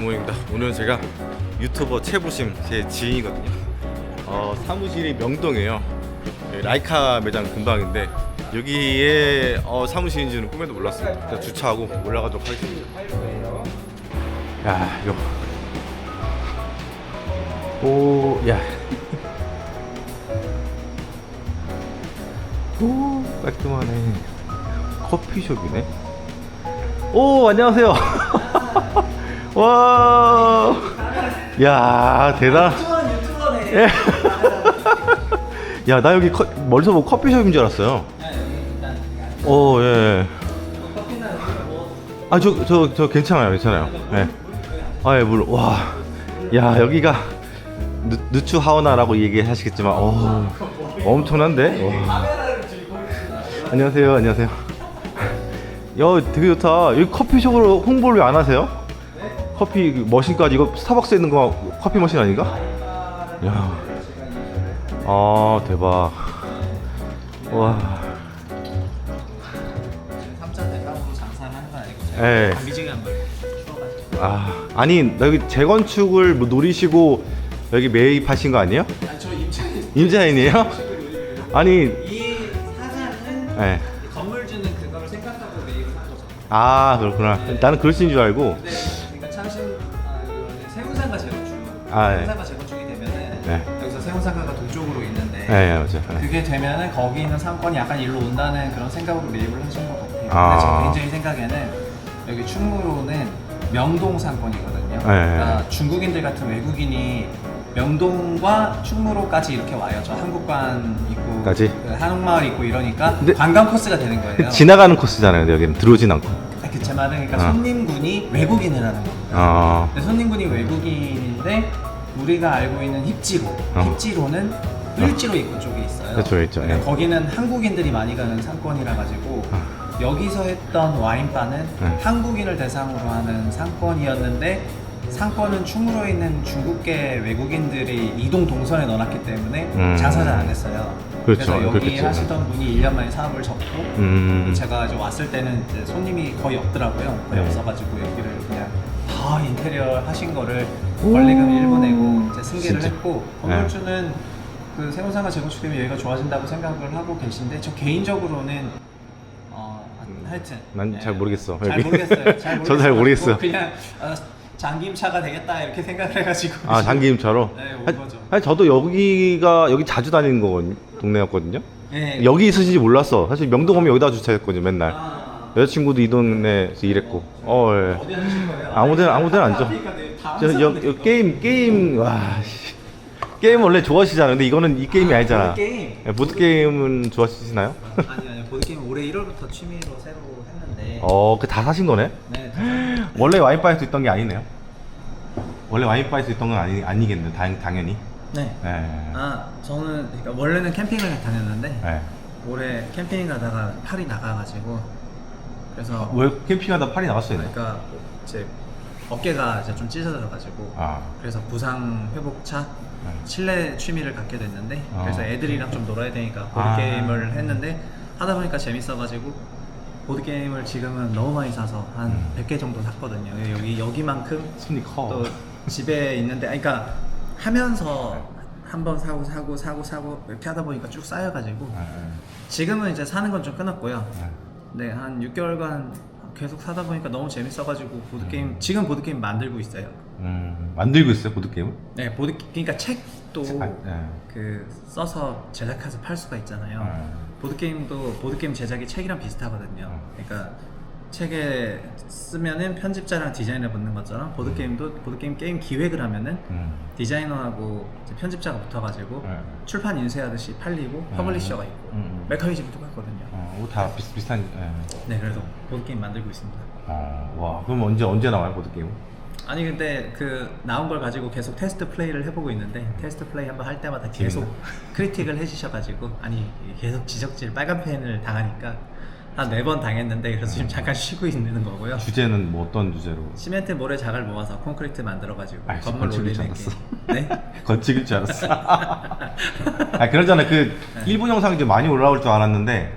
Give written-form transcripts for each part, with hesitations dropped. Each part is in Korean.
굿모닝입니다. 오늘 제가 유튜버 최부심 제 지인이거든요. 사무실이 명동이에요. 라이카 매장 근방인데 여기에 사무실인지는 꿈에도 몰랐어요. 제가 주차하고 올라가도록 하겠습니다. 야, 이거 오, 야, 오, 깔끔하네. 커피숍이네. 오, 안녕하세요. 와, 야, 대단. 유튜버네. 야, 나 여기 멀리서 보고 커피숍인 줄 알았어요. 오, 예. 아, 저 괜찮아요, 괜찮아요. 예. 아, 예, 물론. 와, 야, 여기가 누추하우나라고 얘기하시겠지만, 엄청난데. 와. 안녕하세요, 안녕하세요. 야, 되게 좋다. 여기 커피숍으로 홍보를 왜 안 하세요? 커피 머신까지. 이거 스타벅스에 있는 거 커피 머신 아닌가? 야, 아, 대박. 와. 3차 대박으로 장사를 하는 건 아니고 예. 미지근한 걸 추워가지고. 아니, 나 여기 재건축을 뭐 노리시고 여기 매입하신 거 아니에요? 아니 저 임차인. 임자인이에요? 아니, 이 사장은 예. 건물주는 그걸 생각하고 매입을 한 거죠. 아, 그렇구나. 나는 그러신 줄 알고. 근데 그러니까 세운상가 재건축. 아, 예. 세운상가 재건축이 되면은 네. 여기서 세운상가가 동쪽으로 있는데. 예, 예, 맞아요. 예. 그게 되면은 거기 있는 상권이 약간 일로 온다는 그런 생각으로 매입을 하신 것 같아요. 아. 근데 제 개인적인 생각에는 여기 충무로는 명동 상권이거든요. 그러니까 중국인들 같은 외국인이 명동과 충무로까지 이렇게 와요. 저 한국관 있고 까지? 그 한옥마을 있고 이러니까 근데- 관광 코스가 되는 거예요. 지나가는 코스잖아요. 근데 여기는 들어오진 않고. 제 말은 그러니까 손님군이 외국인을 하는 겁니다. 근데 손님군이 외국인인데 우리가 알고 있는 힙지로, 힙지로는 을지로 입구 쪽에 있어요. 그렇죠, 있죠. 예. 거기는 한국인들이 많이 가는 상권이라 가지고 여기서 했던 와인바는 한국인을 대상으로 하는 상권이었는데 상권은 충무로에 있는 중국계 외국인들이 이동 동선에 넣어놨기 때문에 장사 잘 안 했어요. 그렇죠. 그래서 여기 그렇겠죠. 하시던 분이 1년 만에 사업을 접고 제가 이제 왔을 때는 이제 손님이 거의 없더라고요. 거의 네. 없어가지고 여기를 그냥 다 인테리어 하신 거를 권리금 일부 내고 이제 승계를 진짜? 했고 건물주는 그 세운상가 재건축되면 여기가 좋아진다고 생각을 하고 계신데 저 개인적으로는 하여튼 난 잘 모르겠어. 잘 여기. 모르겠어요. 잘 저도 잘 모르겠어요. 뭐 그냥 장김차가 되겠다 이렇게 생각을 해가지고 아, 장기임차로? 네, 온 거죠. 사실 저도 여기 자주 다니는 거거든요. 동네였거든요. 네. 여기 있으신지 몰랐어. 사실 명동 오면 여기다 주차했거든요, 맨날. 여자친구도 이 동네에서 일했고. 예. 어디 하신 거예요? 아무데나 앉아. 게임, 와, 씨. 게임 원래 좋아하시잖아요. 근데 이거는 이 게임이 아니잖아. 보드게임. 예, 보드게임은 좋아하시나요? 아니요 보드게임 올해 1월부터 취미로 새로 했는데 그 다 사신 거네? 네. 원래 와인바에서 있던 게 아니네요. 원래 와인바에서 있던 건 아니겠네, 당연히. 네. 예. 저는 그러니까 원래는 캠핑을 다녔는데 예. 올해 캠핑 가다가 팔이 나가가지고 그래서 왜 캠핑하다 팔이 나갔어요? 그러니까 제 어깨가 이제 좀 찢어져가지고 그래서 부상 회복차 실내 취미를 갖게 됐는데 그래서 애들이랑 좀 놀아야 되니까 보드게임을 했는데 하다 보니까 재밌어가지고 보드게임을 지금은 너무 많이 사서 한 100개 정도 샀거든요. 여기만큼 손이 커. 또 집에 있는데 그러니까 하면서 한 번 사고 이렇게 하다 보니까 쭉 쌓여가지고 지금은 이제 사는 건 좀 끊었고요. 네, 한 6개월간 계속 사다 보니까 너무 재밌어가지고 보드게임 지금 보드게임 만들고 있어요. 만들고 있어요, 보드게임을? 네, 그러니까 책도 네. 그 써서 제작해서 팔 수가 있잖아요. 보드게임도 보드게임 제작이 책이랑 비슷하거든요. 그러니까 책에 쓰면은 편집자랑 디자이너 붙는 것처럼 보드게임도 보드게임 게임 기획을 하면은 디자이너하고 이제 편집자가 붙어가지고 출판 인쇄하듯이 팔리고 퍼블리셔가 있고 메커니즘도 똑같거든요. 다 비슷한. 네, 그래서 보드게임 만들고 있습니다. 와, 그럼 언제 나와요, 보드게임? 아니 근데 그 나온 걸 가지고 계속 테스트 플레이를 해보고 있는데 테스트 플레이 한번 할 때마다 계속 크리틱을 해주셔가지고 아니 계속 지적질 빨간 펜을 당하니까 한 4번 당했는데 그래서 지금 잠깐 쉬고 있는 거고요. 주제는 뭐 어떤 주제로? 시멘트 모래 자갈 모아서 콘크리트 만들어가지고 건물 건축일 줄 올리는 게. 알았어. 네? 건축일 줄 알았어. 그러잖아. 그 일본 영상이 좀 많이 올라올 줄 알았는데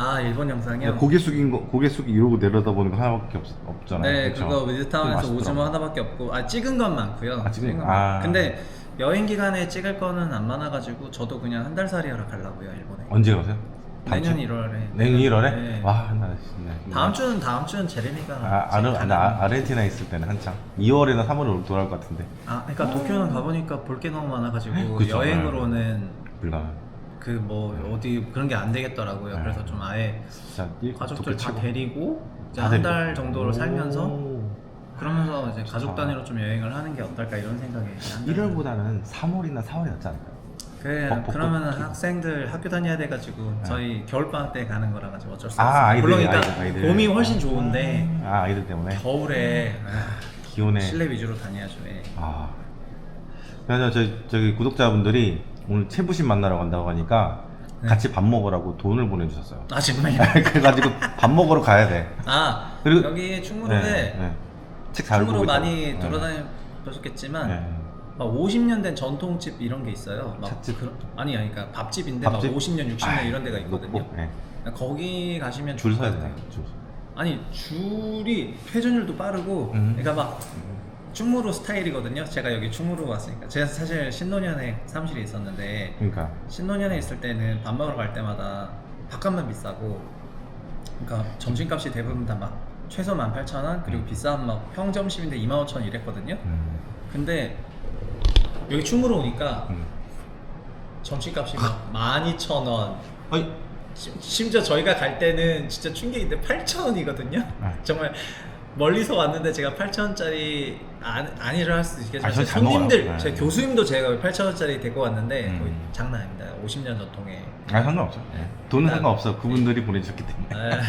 아 일본 영상이요? 고개 숙인 거, 고개 숙이 이러고 내려다보는 거 하나밖에 없잖아요. 네, 그쵸? 그거 미드타운에서 그거 오즈모 맛있더라고. 하나밖에 없고, 아 찍은 건 많고요. 아, 찍은 거. 건 아. 근데 여행 기간에 찍을 거는 안 많아가지고 저도 그냥 한 달 살이하러 가려고요 일본에. 언제 가세요? 내년 1월에. 내년 1월에? 네. 와, 나 진짜. 다음 주는 제레미가. 아르헨티나 있을 때는 한창 2월이나 3월에 돌아올 것 같은데. 아, 그러니까 도쿄는 가보니까 볼 게 너무 많아가지고 그쵸, 여행으로는 불가능. 그 뭐 어디 그런 게 안 되겠더라고요. 네. 그래서 좀 아예 진짜 가족들 다 최고. 데리고 다 한 데리고. 달 정도를 살면서 오. 그러면서 이제 가족 좋다. 단위로 좀 여행을 하는 게 어떨까 이런 생각이. 1월보다는 3월이나 4월이 낫지 않을까요? 그래, 벚꽃 그러면은 피고. 학생들 학교 다녀야 돼가지고 저희 겨울방학 때 가는 거라 가지고 어쩔 수 아, 없어요. 아이들, 물론 그러니까 아이들. 봄이 훨씬 좋은데 아, 아이들 때문에 겨울에 기온에. 실내 위주로 다녀야죠. 예. 아. 그래서 저기 구독자분들이 오늘 채부신 만나러 간다고 하니까 네. 같이 밥 먹으라고 돈을 보내주셨어요. 아 정말요? 그래가지고 밥 먹으러 가야 돼. 아 그리고- 여기 충무로에 책 잘 보고 충무로 있다고. 많이 네. 돌아다니셨겠지만 네. 막 50년 된 전통집 이런 게 있어요. 막 찻집? 아니 그러니까 밥집인데 밥집? 막 50년, 60년 이런 데가 있거든요. 높고, 네. 거기 가시면 줄 좋을 서야 것 되나요? 같아요. 줄. 아니 줄이 회전율도 빠르고 그러니까 막 충무로 스타일이거든요. 제가 여기 충무로 왔으니까 제가 사실 신논현에 사무실에 있었는데 그러니까 신논현에 있을 때는 밥 먹으러 갈 때마다 밥값만 비싸고 그러니까 점심값이 대부분 다 막 최소 18,000원 그리고 비싼 막 평점심인데 25,000원 이랬거든요. 근데 여기 충무로 오니까 점심값이 막 12,000원 아니 심지어 저희가 갈 때는 진짜 충격인데 8,000원이거든요. 정말 멀리서 왔는데 제가 8,000원짜리 안일을 할 수 있겠어요. 저는 잘 손님들, 먹어요. 제 네. 교수님도 제가 8,000원짜리 데리고 왔는데 거의 장난 아닙니다. 50년 전통에. 아 상관없죠. 돈은 상관없어. 그분들이 보내주셨기 때문에. 네.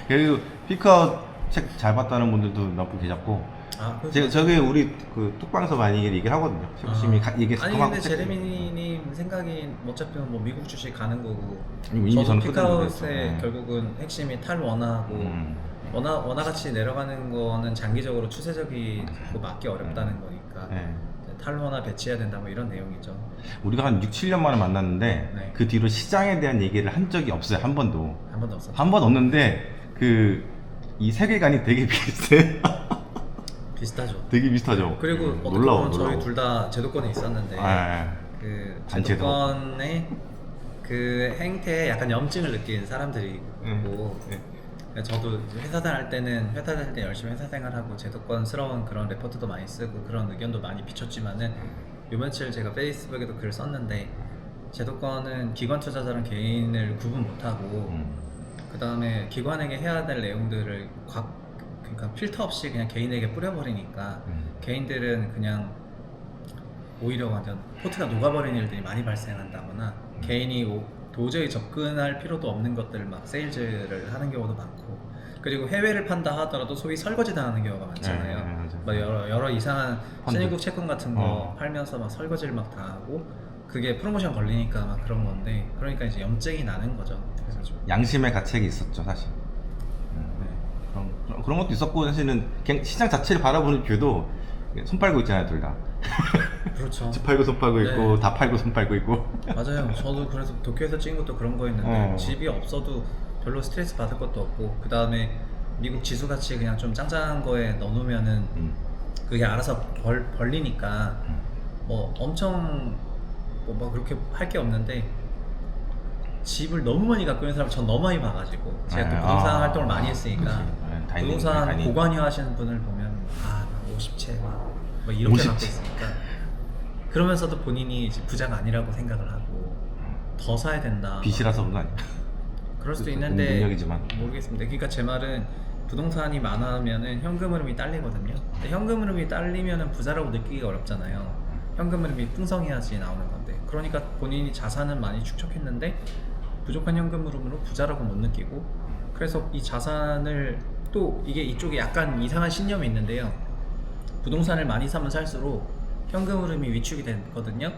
그리고 피크아웃 책 잘 봤다는 분들도 몇 분 계셨고. 아, 저기 우리 그 톡방에서 많이 얘기를 하거든요. 열심히 얘기해서 아니 톡방 근데 책- 제레미님 생각이 어차피 뭐 미국 주식 가는 거고 이미 저도 저는 피크아웃의 끝났는데. 결국은 핵심이 탈원화하고 원화같이 내려가는 거는 장기적으로 추세적이고 막기 어렵다는 거니까 네. 탈원화 배치해야 된다 뭐 이런 내용이죠. 우리가 한 6, 7년 만에 만났는데 네. 그 뒤로 시장에 대한 얘기를 한 적이 없어요. 한 번도. 한 번도 없었죠. 한 번 없는데 이 세계관이 되게 비슷해. 비슷하죠. 되게 비슷하죠. 그리고 어떻게 놀라워, 보면 저희 놀라워. 둘 다 제도권에 있었는데 아, 그 단체도. 제도권의 그 행태에 약간 염증을 느낀 사람들이고 네. 그러니까 저도 회사 다닐 때는 회사 다닐 때 열심히 회사 생활하고 제도권스러운 그런 레포트도 많이 쓰고 그런 의견도 많이 비췄지만은 요 며칠 제가 페이스북에도 글을 썼는데 제도권은 기관 투자자랑 개인을 구분 못하고 그 다음에 기관에게 해야 될 내용들을 그러니까 필터 없이 그냥 개인에게 뿌려버리니까 개인들은 그냥 오히려 완전 포트가 녹아버리는 일들이 많이 발생한다거나 개인이 도저히 접근할 필요도 없는 것들을 막 세일즈를 하는 경우도 많고 그리고 해외를 판다 하더라도 소위 설거지 당하는 경우가 많잖아요. 네, 맞아요. 막 여러 이상한 펀드. 신일국 채권 같은 거 팔면서 막 설거지를 막 당하고 그게 프로모션 걸리니까 막 그런 건데 그러니까 이제 염증이 나는 거죠. 그래서 좀 양심의 가책이 있었죠, 사실. 그런 것도 있었고 사실은 그냥 시장 자체를 바라보는 뷰도 손 빨고 있잖아요, 둘 다. 그렇죠. 집 팔고 손 빨고 네. 있고 다 팔고 손 빨고 있고. 맞아요. 저도 그래서 도쿄에서 찍은 것도 그런 거였는데 어. 집이 없어도 별로 스트레스 받을 것도 없고 그 다음에 미국 지수 같이 그냥 좀 짱짱한 거에 넣어놓으면은 그게 알아서 벌리니까 뭐 엄청 뭐 그렇게 할 게 없는데 집을 너무 많이 갖고 있는 사람 전 너무 많이 봐가지고 제가 또 부동산 활동을 많이 했으니까 그치. 다이닝, 부동산 다이닝. 고관여 하시는 분을 보면 아 50채 뭐 이렇게 50채. 갖고 있으니까 그러면서도 본인이 이제 부자가 아니라고 생각을 하고 더 사야 된다 빚이라서 그런 거 아니야? 그럴 수도 그것도 있는데 능력이지만. 모르겠습니다. 그러니까 제 말은 부동산이 많으면은 현금 흐름이 딸리거든요. 근데 현금 흐름이 딸리면은 부자라고 느끼기가 어렵잖아요. 현금 흐름이 풍성해야지 나오는 건데. 그러니까 본인이 자산은 많이 축적했는데 부족한 현금 흐름으로 부자라고 못 느끼고 그래서 이 자산을 또 이게 이쪽에 약간 이상한 신념이 있는데요. 부동산을 많이 사면 살수록 현금 흐름이 위축이 되거든요.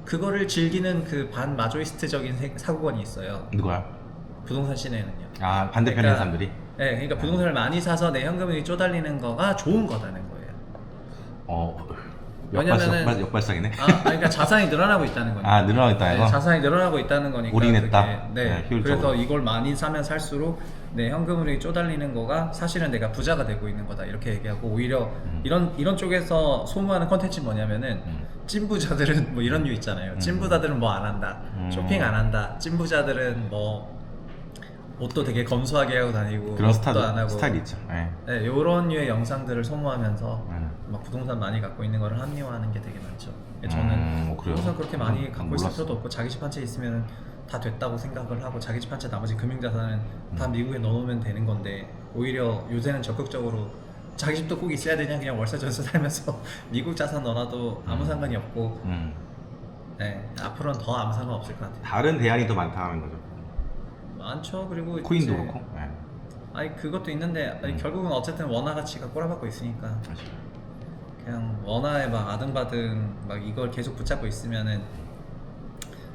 그거를 즐기는 그 반마조이스트적인 사고관이 있어요. 누가요? 부동산 시내는요. 아, 반대편에 그러니까- 사람들이? 네, 그러니까 부동산을 많이 사서 내 현금이 쪼달리는 거가 좋은 거다는 거예요. 왜냐면은 역발상이네. 그러니까 자산이 늘어나고 있다는 거니까. 아, 늘어나고 있다 이거. 네, 자산이 늘어나고 있다는 거니까. 올인했다. 그게, 네. 효율적으로. 그래서 이걸 많이 사면 살수록 내 현금흐름이 쪼달리는 거가 사실은 내가 부자가 되고 있는 거다 이렇게 얘기하고 오히려 이런 쪽에서 소무하는 컨텐츠 뭐냐면은 찐부자들은 뭐 이런 류 있잖아요. 찐부자들은 뭐 안 한다. 쇼핑 안 한다. 찐부자들은 뭐 옷도 되게 검소하게 하고 다니고 그런 옷도 안 하고 스타일이 있죠. 네. 네, 이런 류의 영상들을 소모하면서 막 부동산 많이 갖고 있는 거를 합리화하는 게 되게 많죠. 저는 그래요? 부동산 그렇게 많이 갖고 있을 몰랐어. 필요도 없고 자기 집 한 채 있으면 다 됐다고 생각을 하고 자기 집 한 채 나머지 금융자산은 다 미국에 넣어놓으면 되는 건데 오히려 요새는 적극적으로 자기 집도 꼭 있어야 되냐 그냥 월세 전세 살면서 미국 자산 넣어놔도 아무 상관이 없고 네, 앞으로는 더 아무 상관 없을 것 같아요. 다른 대안이 더 많다는 거죠. 많죠. 그리고 코인도 이제 그렇고. 네. 아니 그것도 있는데 아니, 결국은 어쨌든 원화 가치가 꼬라박고 있으니까 그냥 원화에 막 아등바등 막 이걸 계속 붙잡고 있으면은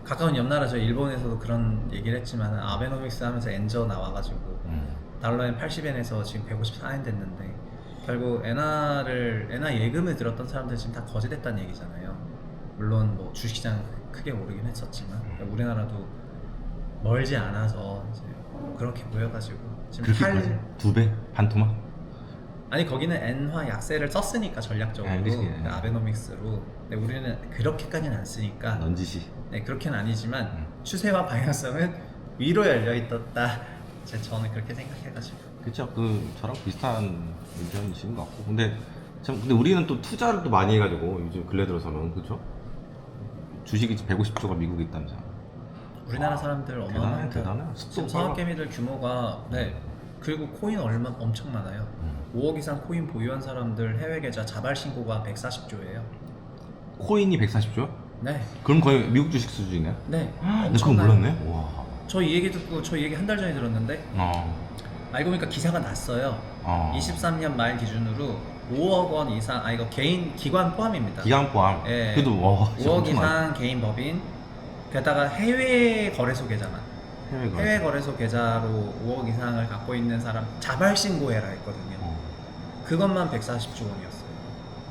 가까운 옆 나라 저 일본에서도 그런 얘기를 했지만 아베노믹스 하면서 엔저 나와가지고 달러엔 80엔에서 지금 154엔 됐는데 결국 엔화 예금을 들었던 사람들 지금 다 거짓됐다는 얘기잖아요. 물론 뭐 주식시장 크게 오르긴 했었지만 우리나라도 멀지 않아서 이제 그렇게 보여가지고 지금 그렇게까지? 2배? 반토막? 아니 거기는 엔화 약세를 썼으니까 전략적으로 그치. 아베노믹스로 근데 우리는 그렇게까지는 안 쓰니까 넌지시. 네 그렇게는 아니지만 추세와 방향성은 위로 열려 있었다. 저는 그렇게 생각해가지고 그쵸. 저랑 비슷한 의견이신 것 같고. 근데 우리는 또 투자를 또 많이 해가지고 요즘 근래 들어서는 그쵸? 주식이 150조가 미국에 있다면서. 우리나라 사람들 어마어마합니다. 대단해. 지금 사업개미들 규모가 네 그리고 코인 엄청 많아요. 5억 이상 코인 보유한 사람들 해외 계좌 자발 신고가 140조예요. 코인이 140조야? 네. 그럼 거의 미국 주식 수준이네. 네. 나 그건 몰랐네. 와. 저 이 얘기 듣고 저 이 얘기 한 달 전에 들었는데 알고 보니까 기사가 났어요. 23년 말 기준으로 5억 원 이상 이거 개인 기관 포함입니다. 기간 포함. 예. 그래도 와. 5억 이상 개인 법인 게다가 해외 거래소 계좌만 해외 거래소 계좌로 5억 이상을 갖고 있는 사람 자발 신고해라 했거든요. 그것만 140조 원이었어요.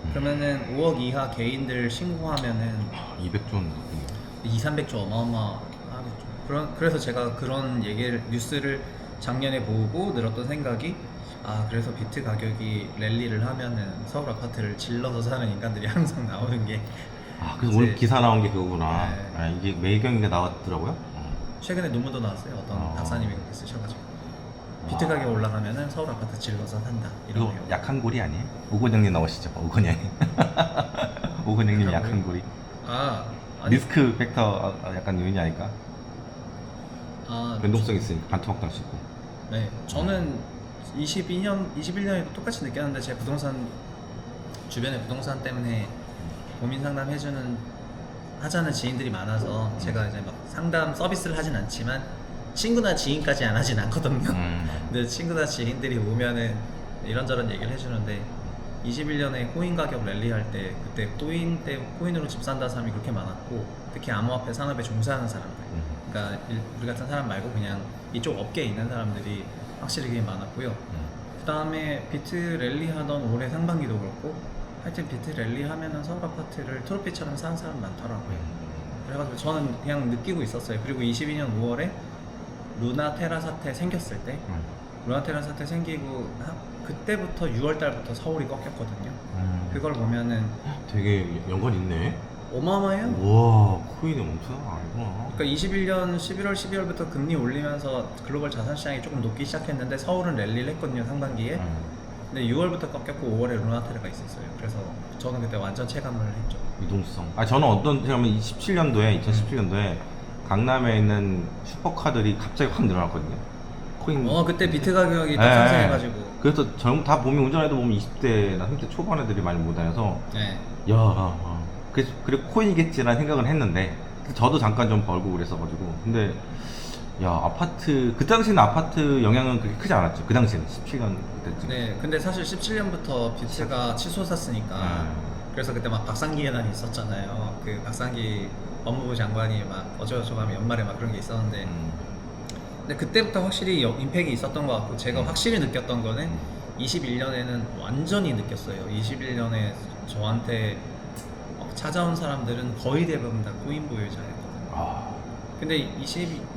그러면은 5억 이하 개인들 신고하면은 200조 2, 300조 어마어마하겠죠. 그래서 제가 그런 뉴스를 작년에 보고 늘었던 생각이 그래서 비트 가격이 랠리를 하면은 서울 아파트를 질러서 사는 인간들이 항상 나오는 게 그래서 오늘 기사 나온 게 그거구나. 네. 이게 매경이가 나왔더라고요. 최근에 논문도 나왔어요. 어떤 박사님이 그렇게 쓰셔가지고 비트 가격 올라가면은 서울 아파트 질러서 산다 이런 이거 내용. 약한 고리 아니에요? 오건영님 나오시죠? 오건영님. 오건영님 약한 고리. 아니, 리스크 팩터 약간 요인이 아닐까? 변동성 있으니까 반토막 날 수 있고. 네, 저는 21년에도 똑같이 느꼈는데 제 주변에 부동산 때문에 고민 상담 하자는 지인들이 많아서 제가 이제 막 상담 서비스를 하진 않지만 친구나 지인까지 안 하진 않거든요. 근데 친구나 지인들이 오면은 이런저런 얘기를 해주는데 21년에 코인 가격 랠리할 때 그때 코인으로 집 산다는 사람이 그렇게 많았고 특히 암호화폐 산업에 종사하는 사람들 그러니까 우리 같은 사람 말고 그냥 이쪽 업계에 있는 사람들이 확실히 되게 많았고요. 그 다음에 비트 랠리 하던 올해 상반기도 그렇고 하여튼 비트 랠리 하면은 서울 아파트를 트로피처럼 사는 사람 많더라고요. 그래가지고 저는 그냥 느끼고 있었어요. 그리고 22년 5월에 루나테라 사태 생겼을 때 루나테라 사태 생기고 그때부터 6월 달부터 서울이 꺾였거든요. 그걸 보면은 되게 연관 있네. 어마어마해요. 우와, 코인이 엄청 아니구나. 그러니까 21년 11월 12월부터 금리 올리면서 글로벌 자산 시장이 조금 녹기 시작했는데 서울은 랠리를 했거든요, 상반기에. 근데 6월부터 꺾였고 5월에 루나테라가 있었어요. 그래서 저는 그때 완전 체감을 했죠. 유동성. 저는 어떤 생각하면 2017년도에 강남에 있는 슈퍼카들이 갑자기 확 늘어났거든요. 코인. 그때 비트 가격이 딱 상승해가지고. 그래서 다 보면 운전해도 보면 20대나 30대 초반 애들이 많이 못 다녀서 네. 그래 코인이겠지라는 생각을 했는데 저도 잠깐 좀 벌고 그랬어가지고 근데 그 당시에는 아파트 영향은 그렇게 크지 않았죠. 그 당시에는 17년 그때쯤. 네, 근데 사실 17년부터 비트가 치솟았으니까 그래서 그때 막 박상기 예단이 있었잖아요. 그 박상기 법무부 장관이 막 어쩌고저쩌고 하면 연말에 막 그런 게 있었는데 근데 그때부터 확실히 임팩이 있었던 것 같고 제가 확실히 느꼈던 거는 21년에는 완전히 느꼈어요. 21년에 저한테 찾아온 사람들은 거의 대부분 다 코인 보유자였거든요. 아, 근데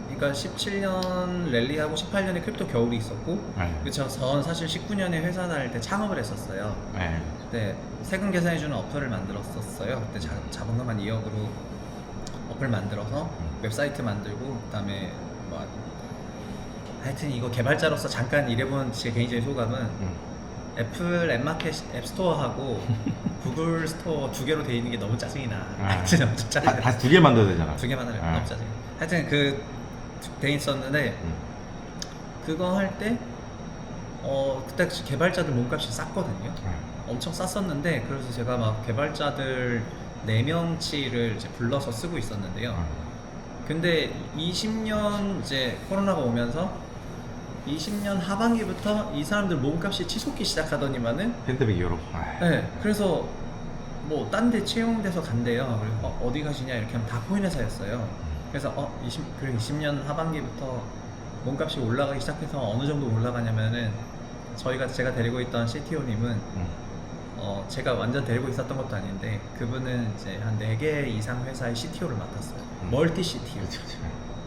그러니까 17년 랠리하고 18년에 크립토 겨울이 있었고, 네. 그쵸. 전 사실 19년에 회사 다닐 때 창업을 했었어요. 네. 그때 세금 계산해주는 어플을 만들었었어요. 그때 자본금 한 2억으로 어플 만들어서 웹사이트 만들고, 그다음에 뭐 하여튼 이거 개발자로서 잠깐 일해본 제 개인적인 소감은 애플 앱마켓 앱스토어하고 구글 스토어 두 개로 돼 있는 게 너무 짜증이 나. 진짜 엄청 짜증이 나. 다시 두 개 만들어야 되잖아. 두 개만 하려 아. 너무 짜증. 하여튼 돼 있었는데 그거 할 때 그때 개발자들 몸값이 쌌거든요. 엄청 쌌었는데 그래서 제가 막 개발자들 4명치를 이제 불러서 쓰고 있었는데요. 근데 20년 이제 코로나가 오면서 20년 하반기부터 이 사람들 몸값이 치솟기 시작하더니만은 팬데믹 이후로. 네, 그래서 뭐 딴 데 채용돼서 간대요. 그래서 어디 가시냐 이렇게 하면 다 코인 회사였어요. 그래서 그래 20년 하반기부터 몸값이 올라가기 시작해서 어느 정도 올라가냐면은 제가 데리고 있던 CTO님은 제가 완전 데리고 있었던 것도 아닌데 그분은 이제 한 4개 이상 회사의 CTO를 맡았어요. 멀티 CTO.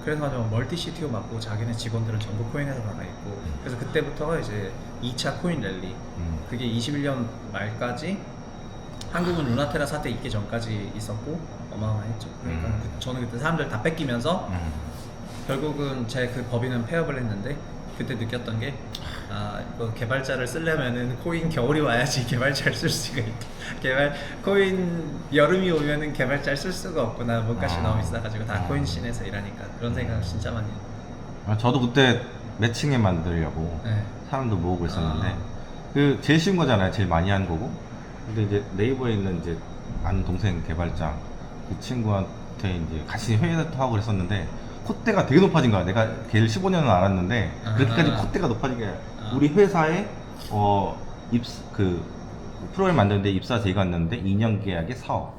그래서 멀티 CTO 맡고 자기네 직원들은 전부 코인 회사 나가 있고 그래서 그때부터가 이제 2차 코인 랠리. 그게 21년 말까지 한국은 루나테라 사태 있기 전까지 있었고 어마어마했죠. 그러니까 저는 그때 사람들 다 뺏기면서 결국은 제 그 법인은 폐업을 했는데 그때 느꼈던 게 이거 개발자를 쓰려면은 코인 겨울이 와야지 개발자를 쓸 수가 있다. 코인 여름이 오면은 개발자를 쓸 수가 없구나. 몸값이 너무 비싸가지고 다 코인 씬에서 일하니까 그런 생각을 진짜 많이 해요. 저도 그때 매칭앱 만들려고 네. 사람도 모으고 있었는데 그 제일 쉬운 거잖아요. 제일 많이 한 거고. 근데 이제 네이버에 있는 이제 아는 동생 개발자 그 친구한테 이제 같이 회의도 하고 그랬었는데 콧대가 되게 높아진 거야. 내가 걔를 15년은 알았는데 그렇게까지 콧대가 높아진 게 우리 회사에 프로그램 만드는데 입사 제의가 왔는데 2년 계약에 4억.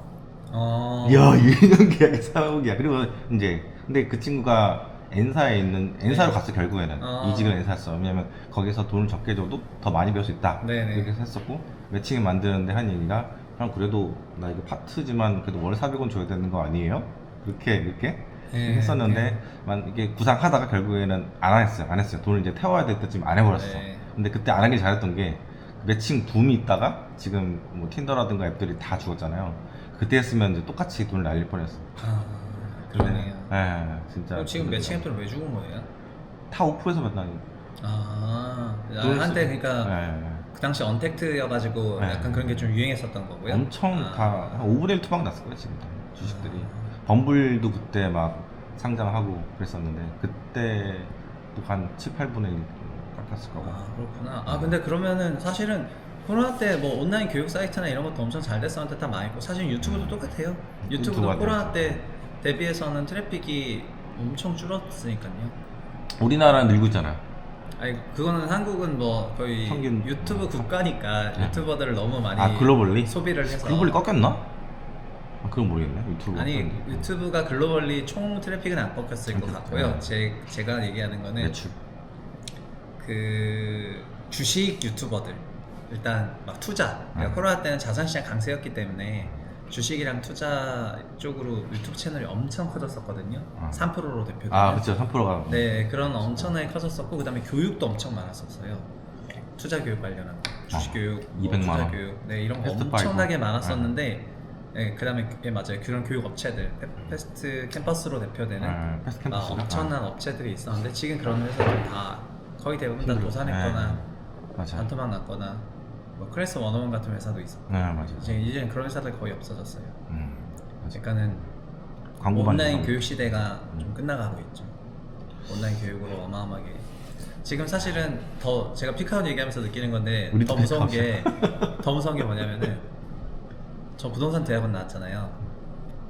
이야 2년 계약에 4억이야. 그리고 이제 근데 그 친구가 엔사에 있는 엔사로 갔어 결국에는 이직을 엔사 했어. 왜냐면 거기서 돈을 적게 줘도 더 많이 배울 수 있다. 네네. 그렇게 했었고 매칭을 만드는데 한 얘기가 그럼 그래도 나 이거 파트지만 그래도 월 400원 줘야 되는 거 아니에요? 그렇게 네, 했었는데 이게 구상하다가 결국에는 안 했어요. 돈을 이제 태워야 될 때쯤 안 해버렸어. 네. 근데 그때 안 하길 잘했던 게 매칭 붐이 있다가 지금 뭐 틴더라든가 앱들이 다 죽었잖아요. 그때 했으면 이제 똑같이 돈을 날릴 뻔했어. 그러네요. 진짜. 지금 매칭 앱들은 왜 죽은 거예요? 다 오프에서 만나니. 한때 그러니까 그 당시 언택트여가지고 네. 약간 그런 게 좀 유행했었던 거고요. 엄청 다 한 5분의 1 투박 났을 거예요 지금 주식들이. 범블도 그때 막 상장하고 그랬었는데 그때도 한 7, 8분의 1 깎았을 거고. 그렇구나. 근데 그러면은 사실은 코로나 때 뭐 온라인 교육 사이트나 이런 것도 엄청 잘 됐었는데 다 많이 있고 사실 유튜브도 똑같아요. 유튜브도 유튜브가 코로나 때 대비해서는 트래픽이 엄청 줄었으니까요. 우리나라는 늘고 있잖아. 아니 그거는 한국은 뭐 거의 평균. 유튜브 국가니까 유튜버들을 너무 많이 글로벌리? 소비를 해서 글로벌리 꺾였나? 그건 모르겠네. 유튜브. 아니 유튜브가 글로벌리 총 트래픽은 안 꺾였을 것 같고요. 제가 얘기하는 거는 매출. 그 주식 유튜버들 일단 막 투자 그러니까 코로나 때는 자산시장 강세였기 때문에 주식이랑 투자 쪽으로 유튜브 채널이 엄청 커졌었거든요. 3%로 대표되는. 그쵸. 3%가. 네, 그런 엄청나게 커졌었고 그다음에 교육도 엄청 많았었어요. 투자 교육 관련한 거, 주식 교육, 200만 투자 원. 교육, 네 이런 거 패스트 엄청나게 파이브. 많았었는데, 네, 그다음에 맞아요. 그런 교육 업체들, 패스트 캠퍼스로 대표되는 패스트 캠퍼스가? 엄청난 업체들이 있었는데 지금 그런 회사들 다 거의 대부분 다 도산했거나 맞아. 반토막 났거나 뭐 클래스 101 같은 회사도 있었고 맞아. 이제는 그런 회사들 거의 없어졌어요. 맞아. 그러니까는 광고 온라인 반지. 교육 시대가 좀 끝나가고 있죠. 온라인 교육으로 어마어마하게. 지금 사실은 더 제가 피카운 얘기하면서 느끼는 건데 우리도 더 무서운 게 뭐냐면은 저 부동산 대학원 나왔잖아요.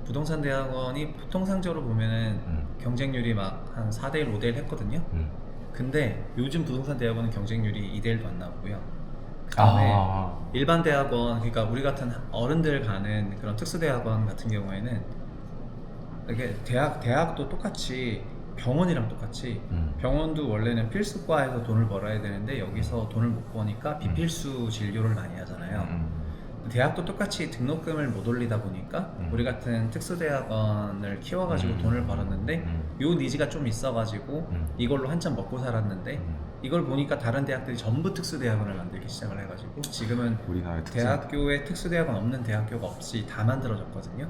부동산 대학원이 보통 상적으로 보면은 경쟁률이 막 한 4대1, 5대1 했거든요. 근데 요즘 부동산 대학원은 경쟁률이 2대1도 안 나오고요. 그다음에 일반 대학원, 그러니까 우리 같은 어른들 가는 그런 특수대학원 같은 경우에는 이게 대학도 똑같이 병원이랑 똑같이 병원도 원래는 필수과에서 돈을 벌어야 되는데 여기서 돈을 못 버니까 비필수 진료를 많이 하잖아요. 대학도 똑같이 등록금을 못 올리다 보니까 우리 같은 특수대학원을 키워가지고 돈을 벌었는데 요 니즈가 좀 있어가지고 이걸로 한참 먹고 살았는데 이걸 보니까 다른 대학들이 전부 특수대학원을 만들기 시작을 해가지고 지금은 우리나라의 특징. 대학교에 특수대학원 없는 대학교가 없이 다 만들어졌거든요.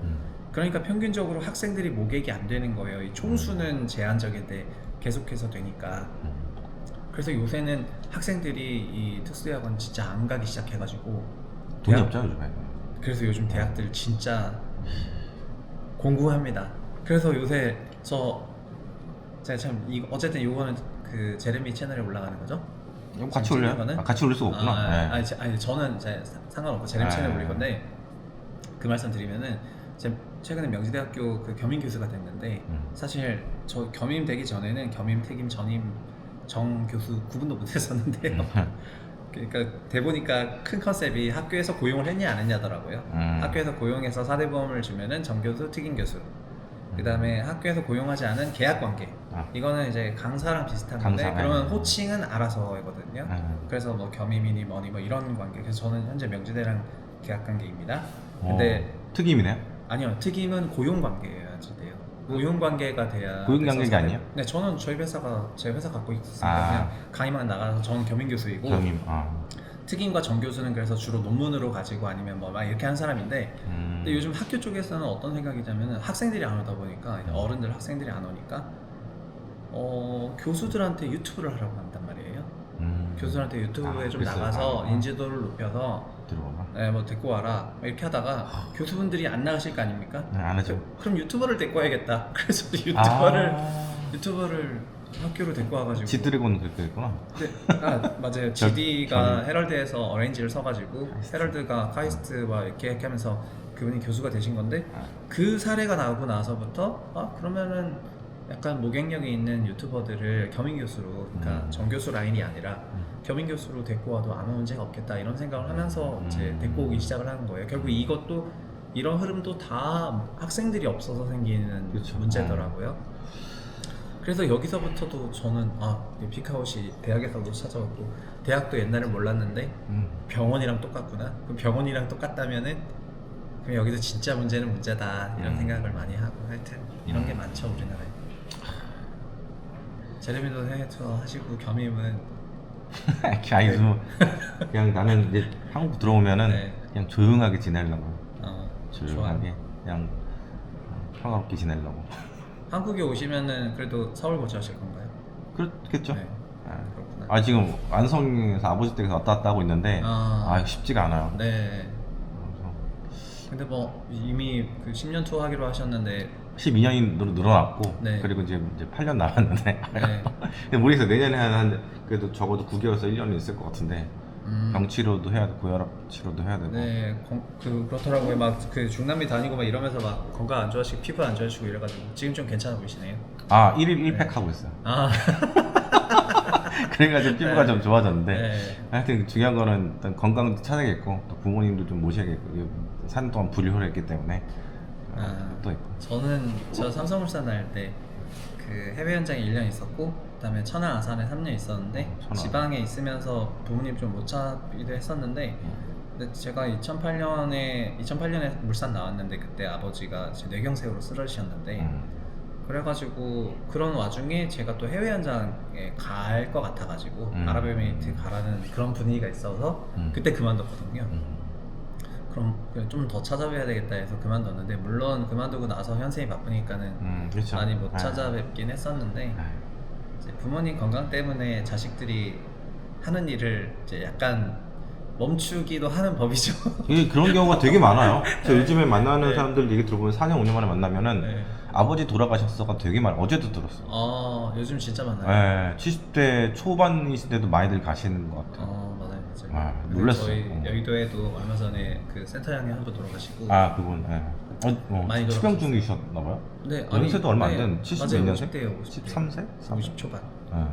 그러니까 평균적으로 학생들이 모객이 안 되는 거예요. 이 총수는 제한적인데 계속해서 되니까. 그래서 요새는 학생들이 이 특수대학원 진짜 안 가기 시작해가지고 돈이 대학- 없죠 요즘에. 그래서 요즘 대학들 진짜 공부합니다. 그래서 요새 제가 참 어쨌든 요거는 그 제레미 채널에 올라가는 거죠? 이거 같이 지금 올려요? 찍는 거는? 같이 올릴 수가 없구나. 네. 아니 저는 상관없고 제레미 채널에 올릴 건데 그 말씀 드리면은 제가 최근에 명지대학교 그 겸임 교수가 됐는데 사실 저 겸임 되기 전에는 겸임, 퇴임, 전임, 정 교수 구분도 못했었는데요. 그러니까 대보니까 큰 컨셉이 학교에서 고용을 했냐 안 했냐더라고요. 학교에서 고용해서 사대보험을 주면은 정교수, 특임 교수. 그 다음에 학교에서 고용하지 않은 계약관계. 이거는 이제 강사랑 비슷한 건데 강사, 그러면 네. 호칭은 알아서거든요. 그래서 뭐 겸임이니 뭐니 뭐 이런 관계. 그래서 저는 현재 명지대랑 계약관계입니다. 근데 특임이네요. 아니요, 특임은 고용관계여야지 돼요. 고용관계가 돼야. 고용관계가 돼서 아니에요? 네, 저는 저희 회사가 제 회사 갖고 있으니까 아. 그냥 강의만 나가서 저는 겸임 교수이고 경임. 특임과 정교수는 그래서 주로 논문으로 가지고 아니면 뭐 막 이렇게 한 사람인데 근데 요즘 학교 쪽에서는 어떤 생각이냐면 학생들이 안 오다 보니까 이제 어른들 학생들이 안 오니까 교수들한테 유튜브를 하라고 한단 말이에요. 교수들한테 유튜브에 좀 그랬어요? 나가서 인지도를 높여서 들어가. 네, 뭐 데리고 와라 이렇게 하다가 교수분들이 안 나가실 거 아닙니까? 네, 안 하죠. 그럼 유튜버를 데리고 와야겠다. 그래서 유튜버를 학교로 데리고 와가지고 지드래곤 그렇게 했구나. 네, 맞아요. GD가 헤럴드에서 어레인지를 써가지고 헤럴드가 카이스트와 이렇게 하면서 그분이 교수가 되신 건데 그 사례가 나오고 나서부터 그러면은 약간 모객력이 있는 유튜버들을 겸임 교수로 그러니까 정교수 라인이 아니라 겸임 교수로 데리고 와도 아무 문제가 없겠다 이런 생각을 하면서 이제 데리고 오기 시작을 하는 거예요. 결국 이것도 이런 흐름도 다 학생들이 없어서 생기는 그렇죠. 문제더라고요. 그래서 여기서부터도 저는 피카옷이 대학에서도 찾아왔고 대학도 옛날에 몰랐는데 병원이랑 똑같구나. 그럼 병원이랑 똑같다면은 그럼 여기서 진짜 문제는 문제다 이런 생각을 많이 하고 하여튼 이런 게 많죠 우리나라에. 제레미도 해외투어 하시고 겸임은 아니 그냥 나는 이제 한국 들어오면은 네. 그냥 조용하게 지내려고. 조용하게 좋아요. 그냥 평화롭게 지내려고. 한국에 오시면은 그래도 서울 거주하실 건가요? 그렇겠죠. 네. 그렇구나. 지금 안성에서 아버지 댁에서 왔다 갔다 하고 있는데 쉽지가 않아요. 네. 그래서 근데 뭐 이미 그 10년 투어 하기로 하셨는데 12년이 늘어났고 네. 그리고 이제 8년 남았는데 네. 근데 모르겠어요. 내년에 한 그래도 적어도 9개월에서 1년은 있을 것 같은데 병 치료도 해야 되고 고혈압 치료도 해야 되고. 네, 그렇더라고요. 막 그 중남미 다니고 막 이러면서 막 건강 안 좋아지고 피부 안 좋아지고 이래가지고 지금 좀 괜찮아 보이시네요. 1일 1팩 하고 있어요. 그래가지고 피부가 좀 좋아졌는데 네. 하여튼 중요한 거는 일단 건강도 찾아야겠고 또 부모님도 좀 모셔야겠고 사는 동안 불효를 했기 때문에 또 있고. 저 삼성물산 다닐 때 그 해외 현장에 1년 있었고 그다음에 천안 아산에 3년 있었는데 천안. 지방에 있으면서 부모님 좀 못 찾기도 했었는데 근데 제가 2008년에 물산 나왔는데 그때 아버지가 이제 뇌경색으로 쓰러지셨는데 그래가지고 그런 와중에 제가 또 해외 현장에 갈 것 같아가지고 아랍에미리트 가라는 그런 분위기가 있어서 그때 그만뒀거든요. 그럼 좀 더 찾아뵈야 되겠다 해서 그만뒀는데 물론 그만두고 나서 현생이 바쁘니까는 그렇죠. 많이 못 찾아뵙긴 했었는데 이제 부모님 건강 때문에 자식들이 하는 일을 이제 약간 멈추기도 하는 법이죠. 그런 경우가 되게 많아요. 저 요즘에 만나는 네. 사람들 얘기 들어보면 4년 5년 만에 만나면은 네. 아버지 돌아가셨어가 되게 많아. 어제도 들었어. 요즘 진짜 많아요. 네, 70대 초반이실 때도 많이들 가시는 것 같아요. 맞아요. 놀랐어. 저희 여의도에도 얼마 전에 그 센터 형이 한 분 돌아가시고. 그분. 네. 많이 투병 중이셨나봐요. 네, 연세도 얼마 안 된 70몇 년생? 50대요. 13세? 50 초반. 네.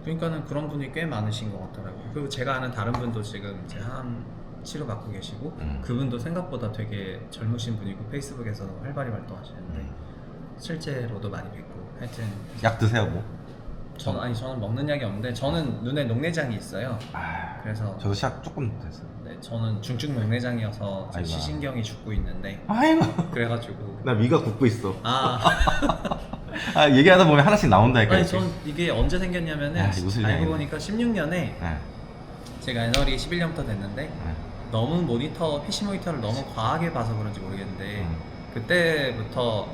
그러니까는 그런 분이 꽤 많으신 것 같더라고요. 그리고 제가 아는 다른 분도 지금 이제 항암 치료받고 계시고 그분도 생각보다 되게 젊으신 분이고 페이스북에서 활발히 활동하시는데 실제로도 많이 뵙고 하여튼 약 드세요 뭐? 저는 먹는 약이 없는데 저는 눈에 녹내장이 있어요. 그래서 저도 시작 조금 됐어요. 네, 저는 중증 맥내장이어서 아이고야. 시신경이 죽고 있는데 아이고 그래가지고 나 위가 굽고 있어. 아 아 얘기하다 보면 하나씩 나온다니까. 아니 이렇게. 전 이게 언제 생겼냐면은 야, 이거 웃을 알고 일이야. 보니까 16년에 네. 제가 애널이 11년부터 됐는데 네. 너무 모니터 PC 모니터를 너무 과하게 봐서 그런지 모르겠는데 음. 그때부터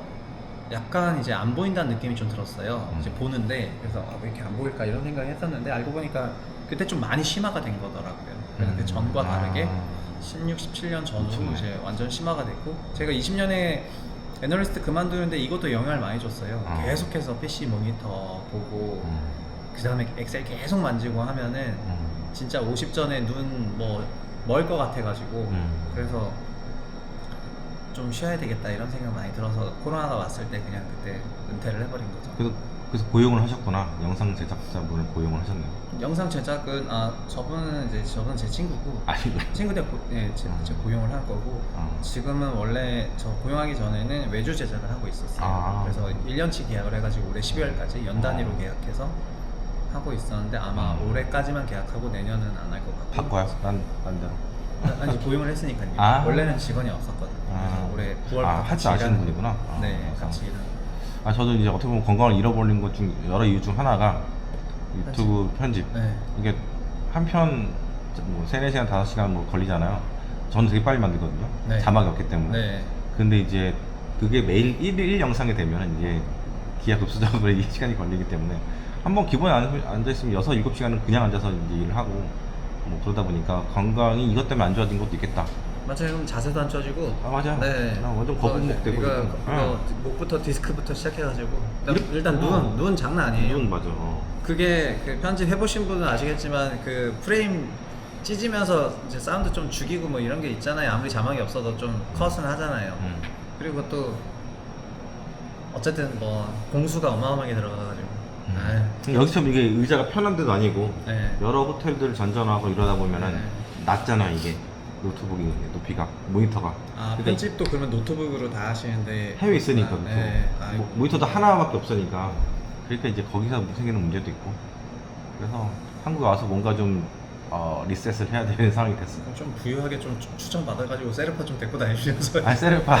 약간 이제 안 보인다는 느낌이 좀 들었어요. 이제 보는데 그래서 아, 왜 이렇게 안 보일까 이런 생각을 했었는데 알고 보니까 그때 좀 많이 심화가 된 거더라고요. 그래서 그 전과 다르게 16, 17년 전으로 엄청나네. 이제 완전 심화가 됐고 제가 20년에 애널리스트 그만두는데 이것도 영향을 많이 줬어요. 계속해서 PC 모니터 보고 그 다음에 엑셀 계속 만지고 하면은 진짜 50전에 눈 뭐 멀 것 같아가지고 그래서 좀 쉬어야 되겠다 이런 생각 많이 들어서 코로나가 왔을 때 그냥 그때 은퇴를 해버린 거죠. 그래서 고용을 하셨구나. 영상 제작자분을 고용을 하셨네요. 영상 제작은 저분은 제 친구고 아니 친구 때 제 고용을 한 거고 지금은 원래 저 고용하기 전에는 외주 제작을 하고 있었어요. 그래서 1년치 계약을 해가지고 올해 12월까지 연 단위로 계약해서 하고 있었는데 아마 올해까지만 계약하고 내년은 안 할 것 같고 바꿔요? 난 대로. 아니 고용을 했으니까요. 원래는 직원이 없었거든요. 그래서 올해 9월부터 할줄 아시는 분이구나. 네, 같이 일하는. 저도 이제 어떻게 보면 건강을 잃어버린 것 중 여러 이유 중 하나가 유튜브 편집. 네. 이게 한 편 뭐 3, 4시간, 5시간 뭐 걸리잖아요. 저는 되게 빨리 만들거든요. 네. 자막이 없기 때문에. 네. 근데 이제 그게 매일 1일 영상이 되면 이제 기하급수적으로 이 시간이 걸리기 때문에 한번 기본에 앉아있으면 6, 7시간은 그냥 앉아서 이제 일을 하고 뭐 그러다 보니까 건강이 이것 때문에 안 좋아진 것도 있겠다. 맞아요. 그럼 자세도 안 쪄지고. 맞아. 네. 나 완전 거북목 되고. 이거 목부터 디스크부터 시작해가지고 일단 어. 눈 장난 아니에요. 눈 맞아. 그게 그 편집 해보신 분은 아시겠지만 그 프레임 찢으면서 이제 사운드 좀 죽이고 뭐 이런 게 있잖아요. 아무리 자막이 없어도 좀 컷은 하잖아요. 그리고 또 어쨌든 뭐 공수가 어마어마하게 들어가가지고. 여기처럼 이게 의자가 편한 데도 아니고 네. 여러 호텔들 전전하고 이러다 보면은 네. 낮잖아요 이게 노트북이 높이가 모니터가. 그러니까 편집도 그러면 노트북으로 다 하시는데 해외 있으니까 노트북. 네. 모니터도 하나밖에 없으니까 그러니까 이제 거기서 생기는 문제도 있고 그래서 한국에 와서 뭔가 좀 리셋을 해야 되는 상황이 됐어. 좀 부유하게 좀 추천 받아가지고 세르파 좀 데리고 다니시면서. 세르파.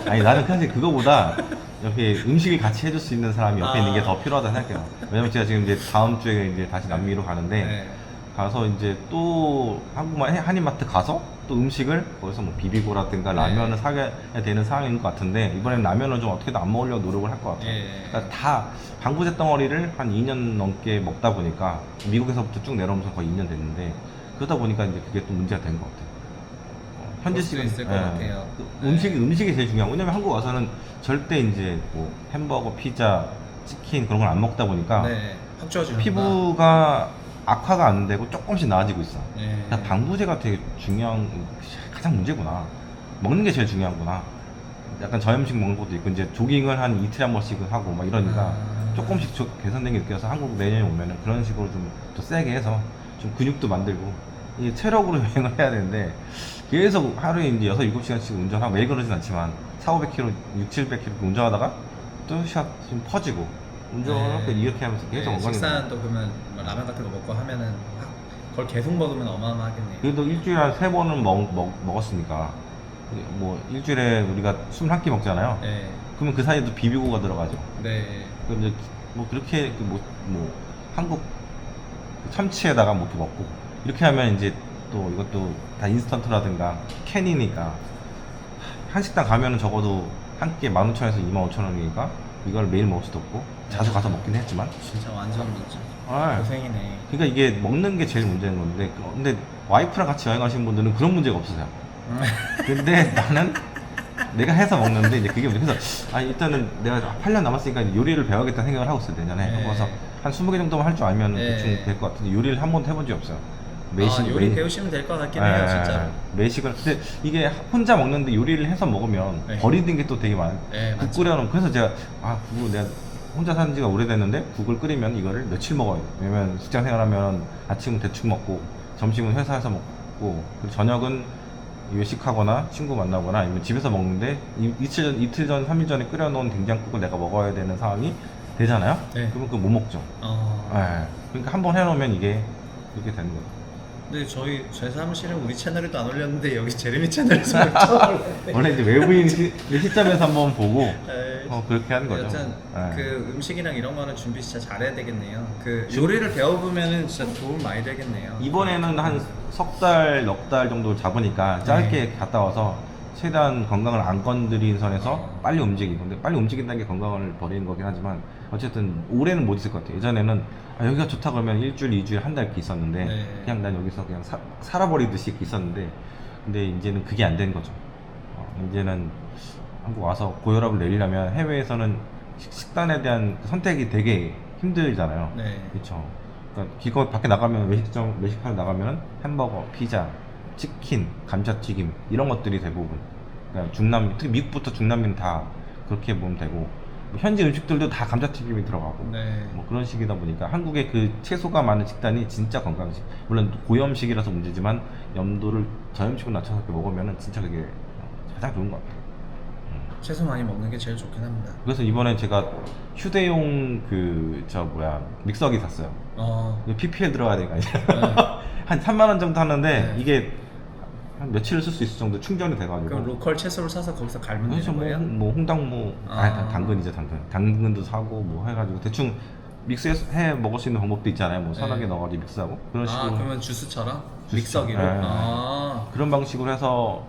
아니 나는 사실 그거보다 옆에 음식을 같이 해줄 수 있는 사람이 옆에 있는 게 더 필요하다 생각해요. 왜냐면 제가 지금 이제 다음 주에 이제 다시 남미로 가는데 네. 가서 이제 또 한인마트 가서 또 음식을 거기서 뭐 비비고라든가 라면을 사게 되는 상황인 것 같은데 이번에는 라면을 좀 어떻게든 안 먹으려고 노력을 할 것 같아요. 그러니까 다 방부제 덩어리를 한 2년 넘게 먹다 보니까 미국에서부터 쭉 내려오면서 거의 2년 됐는데 그러다 보니까 이제 그게 또 문제가 된 것 같아요. 현지식은 있을 것 같아요. 음식이 제일 중요하고 왜냐면 한국 와서는 절대 이제 뭐 햄버거, 피자, 치킨 그런 걸 안 먹다 보니까 확 좋아지는구나. 피부가 악화가 안 되고 조금씩 나아지고 있어. 네. 그러니까 방부제가 되게 중요한 가장 문제구나. 먹는 게 제일 중요하구나. 약간 저염식 먹는 것도 있고 이제 조깅을 한 이틀에 한 번씩 하고 막 이러니까 조금씩 개선된 게 느껴서 한국 내년에 오면은 그런 식으로 좀 더 세게 해서 좀 근육도 만들고 이게 체력으로 여행을 해야 되는데 계속 하루에 이제 6, 7시간씩 운전하고 매일 그러진 않지만 400, 500km, 6, 700km 운전하다가 또 좀 퍼지고 운전을 이렇게 하면서 계속 건강이 식사도 그러면 뭐 라면 같은 거 먹고 하면은 그걸 계속 먹으면 어마어마하겠네요. 그래도 일주일에 한 3번은 먹었으니까 뭐 일주일에 우리가 21끼 먹잖아요. 네. 그러면 그 사이에도 비비고가 들어가죠. 네. 그럼 이제 뭐 그렇게 뭐 한국 참치에다가 뭐 이렇게 먹고 이렇게 하면 이제 또 이것도 다 인스턴트라든가 캔이니까 한식당 가면은 적어도 한 끼에 15,000원에서 25,000원이니까 이걸 매일 먹을 수도 없고 자주 가서 먹긴 했지만 진짜 완전 진짜 아, 고생이네. 그러니까 이게 먹는 게 제일 문제인 건데 근데 와이프랑 같이 여행 가신 분들은 그런 문제가 없으세요. 근데 나는 내가 해서 먹는데 이제 그게 그래서 일단은 내가 8년 남았으니까 요리를 배워야겠다는 생각을 하고 있어요. 내년에 한국 와서 한 20개 정도만 할 줄 알면 대충 될 것 같은데 요리를 한 번도 해본 적이 없어요. 요리 배우시면 될 것 같긴 해요, 진짜로. 매식을 근데 이게 혼자 먹는데 요리를 해서 먹으면 버리는 게 또 되게 많아요. 국 끓여놓으면 그래서 제가 국을 내가 혼자 산 지가 오래됐는데 국을 끓이면 이거를 며칠 먹어요. 왜냐면 직장 생활하면 아침은 대충 먹고 점심은 회사에서 먹고 그리고 저녁은 외식하거나 친구 만나거나 아니면 집에서 먹는데 이틀 전, 3일 전에 끓여놓은 된장국을 내가 먹어야 되는 상황이 되잖아요. 그러면 그거 못 먹죠. 그러니까 한 번 해놓으면 이게 이렇게 되는 거예요. 근데 제 사무실은 우리 채널에도 안 올렸는데 여기 제레미 채널에서 처음 올렸는데. 원래 이제 외부인 시점에서 한번 보고 에이, 그렇게 하는 거죠. 여튼 네. 그 음식이랑 이런 거는 준비 진짜 잘해야 되겠네요. 그 요리를 배워보면은 진짜 도움 많이 되겠네요. 이번에는 한 석 달, 넉 달 정도 잡으니까 짧게 갔다 와서 최대한 건강을 안 건드린 선에서 빨리 움직이고, 근데 빨리 움직인다는 게 건강을 버리는 거긴 하지만 어쨌든 올해는 못 있을 것 같아요. 예전에는 여기가 좋다 그러면 일주일, 이주일, 한 달 이렇게 있었는데 네. 그냥 난 여기서 그냥 살아버리듯이 이렇게 있었는데, 근데 이제는 그게 안 된 거죠. 이제는 한국 와서 고혈압을 내리려면 해외에서는 식단에 대한 선택이 되게 힘들잖아요. 네. 그렇죠. 그러니까 기껏 밖에 나가면 외식하러 나가면 햄버거, 피자, 치킨, 감자튀김 이런 것들이 대부분. 그러니까 중남미, 특히 미국부터 중남미는 다 그렇게 보면 되고, 뭐 현지 음식들도 다 감자튀김이 들어가고 네. 뭐 그런 식이다 보니까 한국의 그 채소가 많은 식단이 진짜 건강식. 물론 고염식이라서 문제지만 염도를 저염식으로 낮춰서 이렇게 먹으면 진짜 그게 가장 좋은 것 같아요. 채소 많이 먹는 게 제일 좋긴 합니다. 그래서 이번에 제가 휴대용 믹서기 샀어요. PPL 들어가야 되니까 한 3만 원 정도 하는데 네. 이게 한 며칠을 쓸 수 있을 정도 충전이 돼가지고. 그럼 로컬 채소를 사서 거기서 갈면 그래서 되는 거예요? 뭐 홍당무, 당근이죠, 당근도 사고 뭐 해가지고 대충 믹스해 먹을 수 있는 방법도 있잖아요. 뭐 서너 개 네. 넣어가지고 믹스하고 그런 식으로. 그러면 주스처럼? 주스처럼. 믹서기로? 네. 그런 방식으로 해서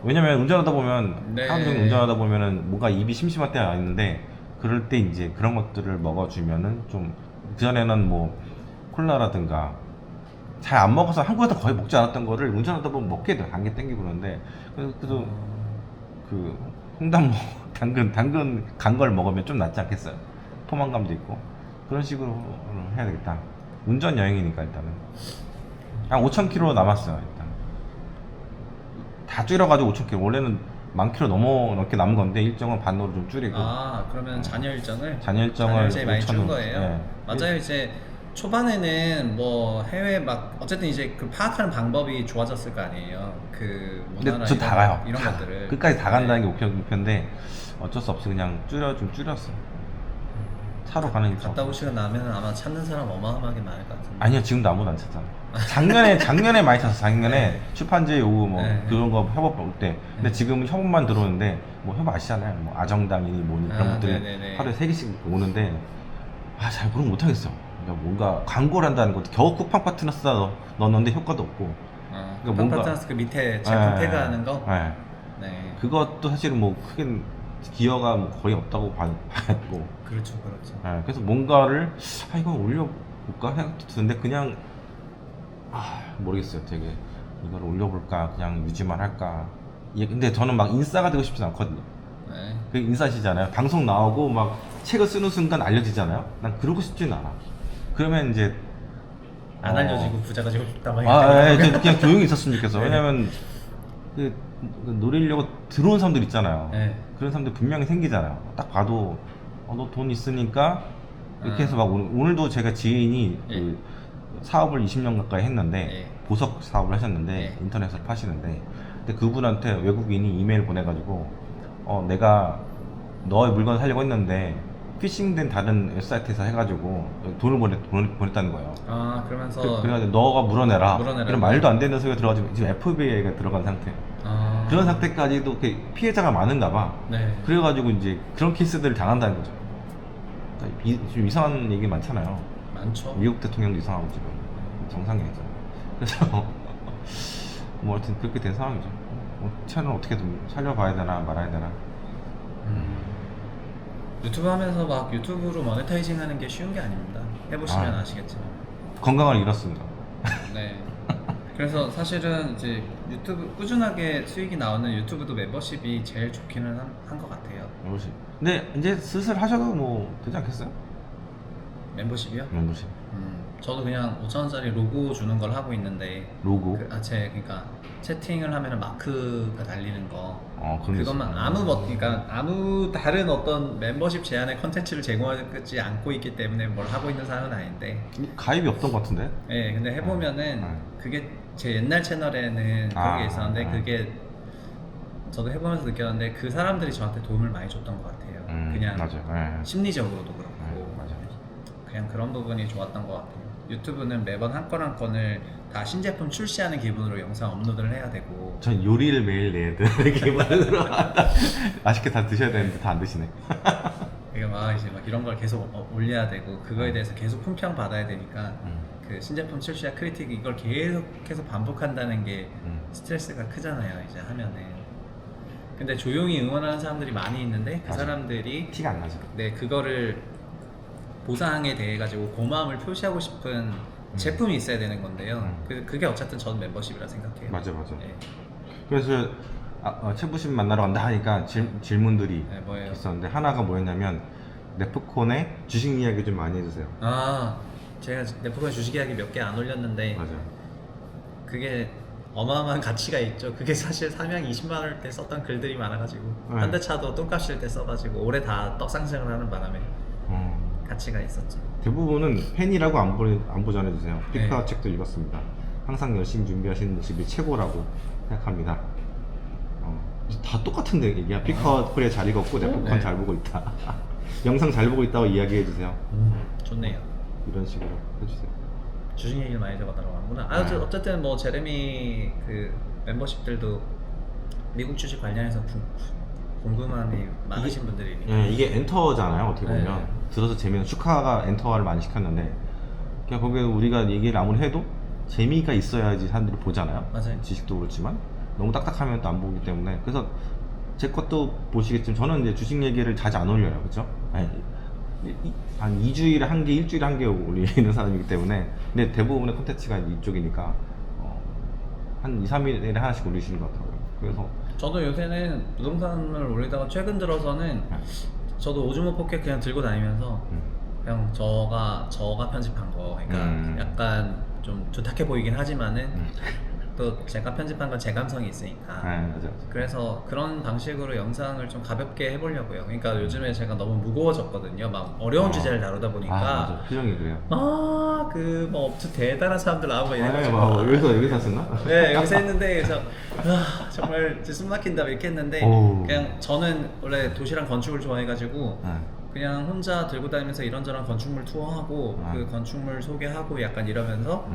왜냐면 운전하다 보면 네. 하루 종일 운전하다 보면은 뭔가 입이 심심할 때가 있는데, 그럴 때 이제 그런 것들을 먹어주면은 좀, 그전에는 뭐 콜라라든가 잘 안 먹어서 한국에서 거의 먹지 않았던 거를 운전하다 보면 먹게 돼요. 단계 땡기고 그러는데, 그래도 그 홍당무 당근 간 걸 먹으면 좀 낫지 않겠어요? 포만감도 있고. 그런 식으로 해야 되겠다. 운전 여행이니까 일단은 한 5,000km 남았어요. 일단 다 줄여가지고 5,000km. 원래는 10,000km 넘게 남은 건데 일정은 반으로 좀 줄이고. 그러면 잔여 일정을 잔여 많이 준 5,000 거예요? 네. 맞아요. 이제 초반에는 뭐 해외 어쨌든 이제 그 파악하는 방법이 좋아졌을 거 아니에요. 그 근데 문화나 저 다 가요. 이런 것들을 끝까지 다 간다는 네. 게 목표인데 어쩔 수 없이 그냥 줄였어. 차로 가는 게 갔다 오시고 나면 아마 찾는 사람 어마어마하게 많을 것 같은데. 아니요, 지금도 아무도 안 찾잖아. 작년에 많이 찼어. 작년에 네. 출판제 요구 뭐 네. 그런 거 협업 올 때. 근데 지금은 협업만 들어오는데, 뭐 협업 아시잖아요. 뭐 아정당이니 뭐니 그런 것들이 네네네. 하루에 3개씩 오는데 잘 모르면 못 하겠어. 그러니까 뭔가 광고를 한다는 것도 겨우 쿠팡 파트너스다 넣었는데 효과도 없고. 그러니까 뭔가- 파트너스 그 밑에 제품 네. 태그하는 거. 네. 네. 그것도 사실은 뭐 크게 기여가 뭐 거의 없다고 봤고. 그렇죠. 그래서 뭔가를 이거 올려볼까 생각도 드는데 그냥 모르겠어요. 되게 이걸 올려볼까 그냥 유지만 할까. 근데 저는 막 인싸가 되고 싶진 않거든요. 네. 그 인싸시잖아요. 방송 나오고 막 책을 쓰는 순간 알려지잖아요. 난 그러고 싶지는 않아. 그러면 이제 안 알려지고 부자가 되고 싶다 막 그냥 조용히 있었으면 좋겠어. 왜냐면 그 노리려고 들어온 사람들 있잖아요. 네. 그런 사람들 분명히 생기잖아요. 딱 봐도 너 돈 있으니까 이렇게 해서 막 오늘도 제가 지인이 예. 그 사업을 20년 가까이 했는데 예. 보석 사업을 하셨는데 예. 인터넷으로 파시는데, 근데 그분한테 외국인이 이메일 보내가지고 내가 너의 물건을 사려고 했는데 피싱된 다른 웹사이트에서 해가지고 돈을 보냈다는 거예요. 그러면서 그래가지고 너가 물어내라. 물어내라. 이런 말도 안 되는 소리가 들어가지고 지금 FBI가 들어간 상태. 그런 상태까지도 피해자가 많은가 봐. 네. 그래가지고 이제 그런 케이스들을 당한다는 거죠. 그러니까 지금 이상한 얘기 많잖아요. 많죠. 미국 대통령도 이상하고 지금 정상이죠. 그래서 뭐 하여튼 그렇게 된 상황이죠. 채널 어떻게든 살려봐야 되나 말아야 되나. 유튜브 하면서 막 유튜브로 모네타이징 하는 게 쉬운 게 아닙니다. 해보시면 아시겠지만. 건강을 잃었습니다. 네. 그래서 사실은 이제 유튜브 꾸준하게 수익이 나오는 유튜브도 멤버십이 제일 좋기는 한 것 같아요. 멤버십. 근데 이제 슬슬 하셔도 뭐 되지 않겠어요? 멤버십이요? 멤버십. 저도 그냥 5,000원짜리 로고 주는 걸 하고 있는데 로고. 그러니까 채팅을 하면은 마크가 달리는 거. 그런 게 그것만 있어요. 그러니까 아무 다른 어떤 멤버십 제한의 컨텐츠를 제공하지 않고 있기 때문에 뭘 하고 있는 상황은 아닌데. 가입이 없던 것 같은데? 네, 근데 해보면은 그게 제 옛날 채널에는 그런 게 있었는데 그게 저도 해보면서 느꼈는데 그 사람들이 저한테 도움을 많이 줬던 것 같아요. 그냥 맞아요. 심리적으로도 그렇고 맞아요. 그냥 그런 부분이 좋았던 것 같아요. 유튜브는 매번 한 건 한 건을 다 신제품 출시하는 기분으로 영상 업로드를 해야 되고 전 요리를 매일 내야 되는 기분으로 맛있게 다 드셔야 되는데 다 안 드시네. 그러니까 막 이제 막 이런 걸 계속 올려야 되고 그거에 대해서 계속 품평 받아야 되니까 그 신제품 출시와 크리틱 이걸 계속해서 반복한다는 게 스트레스가 크잖아요 이제 하면은. 근데 조용히 응원하는 사람들이 많이 있는데 그 맞아. 사람들이 티가 안 나죠. 네 그거를 보상에 대해 가지고 고마움을 표시하고 싶은 제품이 있어야 되는 건데요. 그게 어쨌든 전 멤버십이라 생각해요. 맞아. 네. 그래서 최부심 만나러 간다 하니까 질문들이 네, 뭐예요? 있었는데 하나가 뭐였냐면 네프콘의 주식 이야기 좀 많이 해주세요. 아 제가 네프콘 주식 이야기 몇 개 안 올렸는데 맞아. 그게 어마어마한 가치가 있죠. 그게 사실 삼양 20만 원 때 썼던 글들이 많아가지고 네. 현대차도 똥값일 때 써가지고 올해 다 떡상승을 하는 바람에 가치가 있었죠. 대부분은 팬이라고 안부 전해주세요. 피카 네. 책도 읽었습니다. 항상 열심히 준비하시는 모습이 최고라고 생각합니다. 다 똑같은데 얘기야. 피카 코리아 잘 읽었고 네프콘 네. 잘 보고 있다. 영상 잘 보고 있다고 이야기해주세요. 좋네요. 이런 식으로 해주세요. 주식 얘기를 많이 들어가더라고나. 어쨌든 뭐 제레미 그 멤버십들도 미국 주식 관련해서 궁금함이 많으신 분들이니까. 예, 이게 엔터잖아요. 어떻게 보면 네. 들어서 재미는 슈카가 엔터화를 많이 시켰는데 그냥 거기에 우리가 얘기를 아무리 해도 재미가 있어야지 사람들이 보잖아요. 맞아요. 지식도 그렇지만 너무 딱딱하면 또 안 보기 때문에 그래서 제 것도 보시겠지만 저는 이제 주식 얘기를 자주 안 올려요. 그렇죠? 한 2주일에 한 개, 일주일에 한 개 올리는 사람이기 때문에 근데 대부분의 콘텐츠가 이쪽이니까 한 2, 3일에 하나씩 올리시는 것 같더라고요. 그래서 저도 요새는 부동산을 올리다가 최근 들어서는 저도 오즈모 포켓 그냥 들고 다니면서 그냥 저가 편집한 거 그러니까 약간 좀 두탁해 보이긴 하지만은 또 제가 편집한 건 제 감성이 있으니까 맞아. 그래서 그런 방식으로 영상을 좀 가볍게 해보려고요. 그러니까 요즘에 제가 너무 무거워졌거든요. 막 어려운 주제를 다루다 보니까 맞아. 표정이 그래요. 그 뭐 엄청 대단한 사람들 나오고 이래가지고 여기서 썼나? 네 여기서 했는데 그래서 정말 이제 숨 막힌다 이렇게 했는데 오. 그냥 저는 원래 도시랑 건축을 좋아해가지고 네. 그냥 혼자 들고 다니면서 이런저런 건축물 투어하고 그 건축물 소개하고 약간 이러면서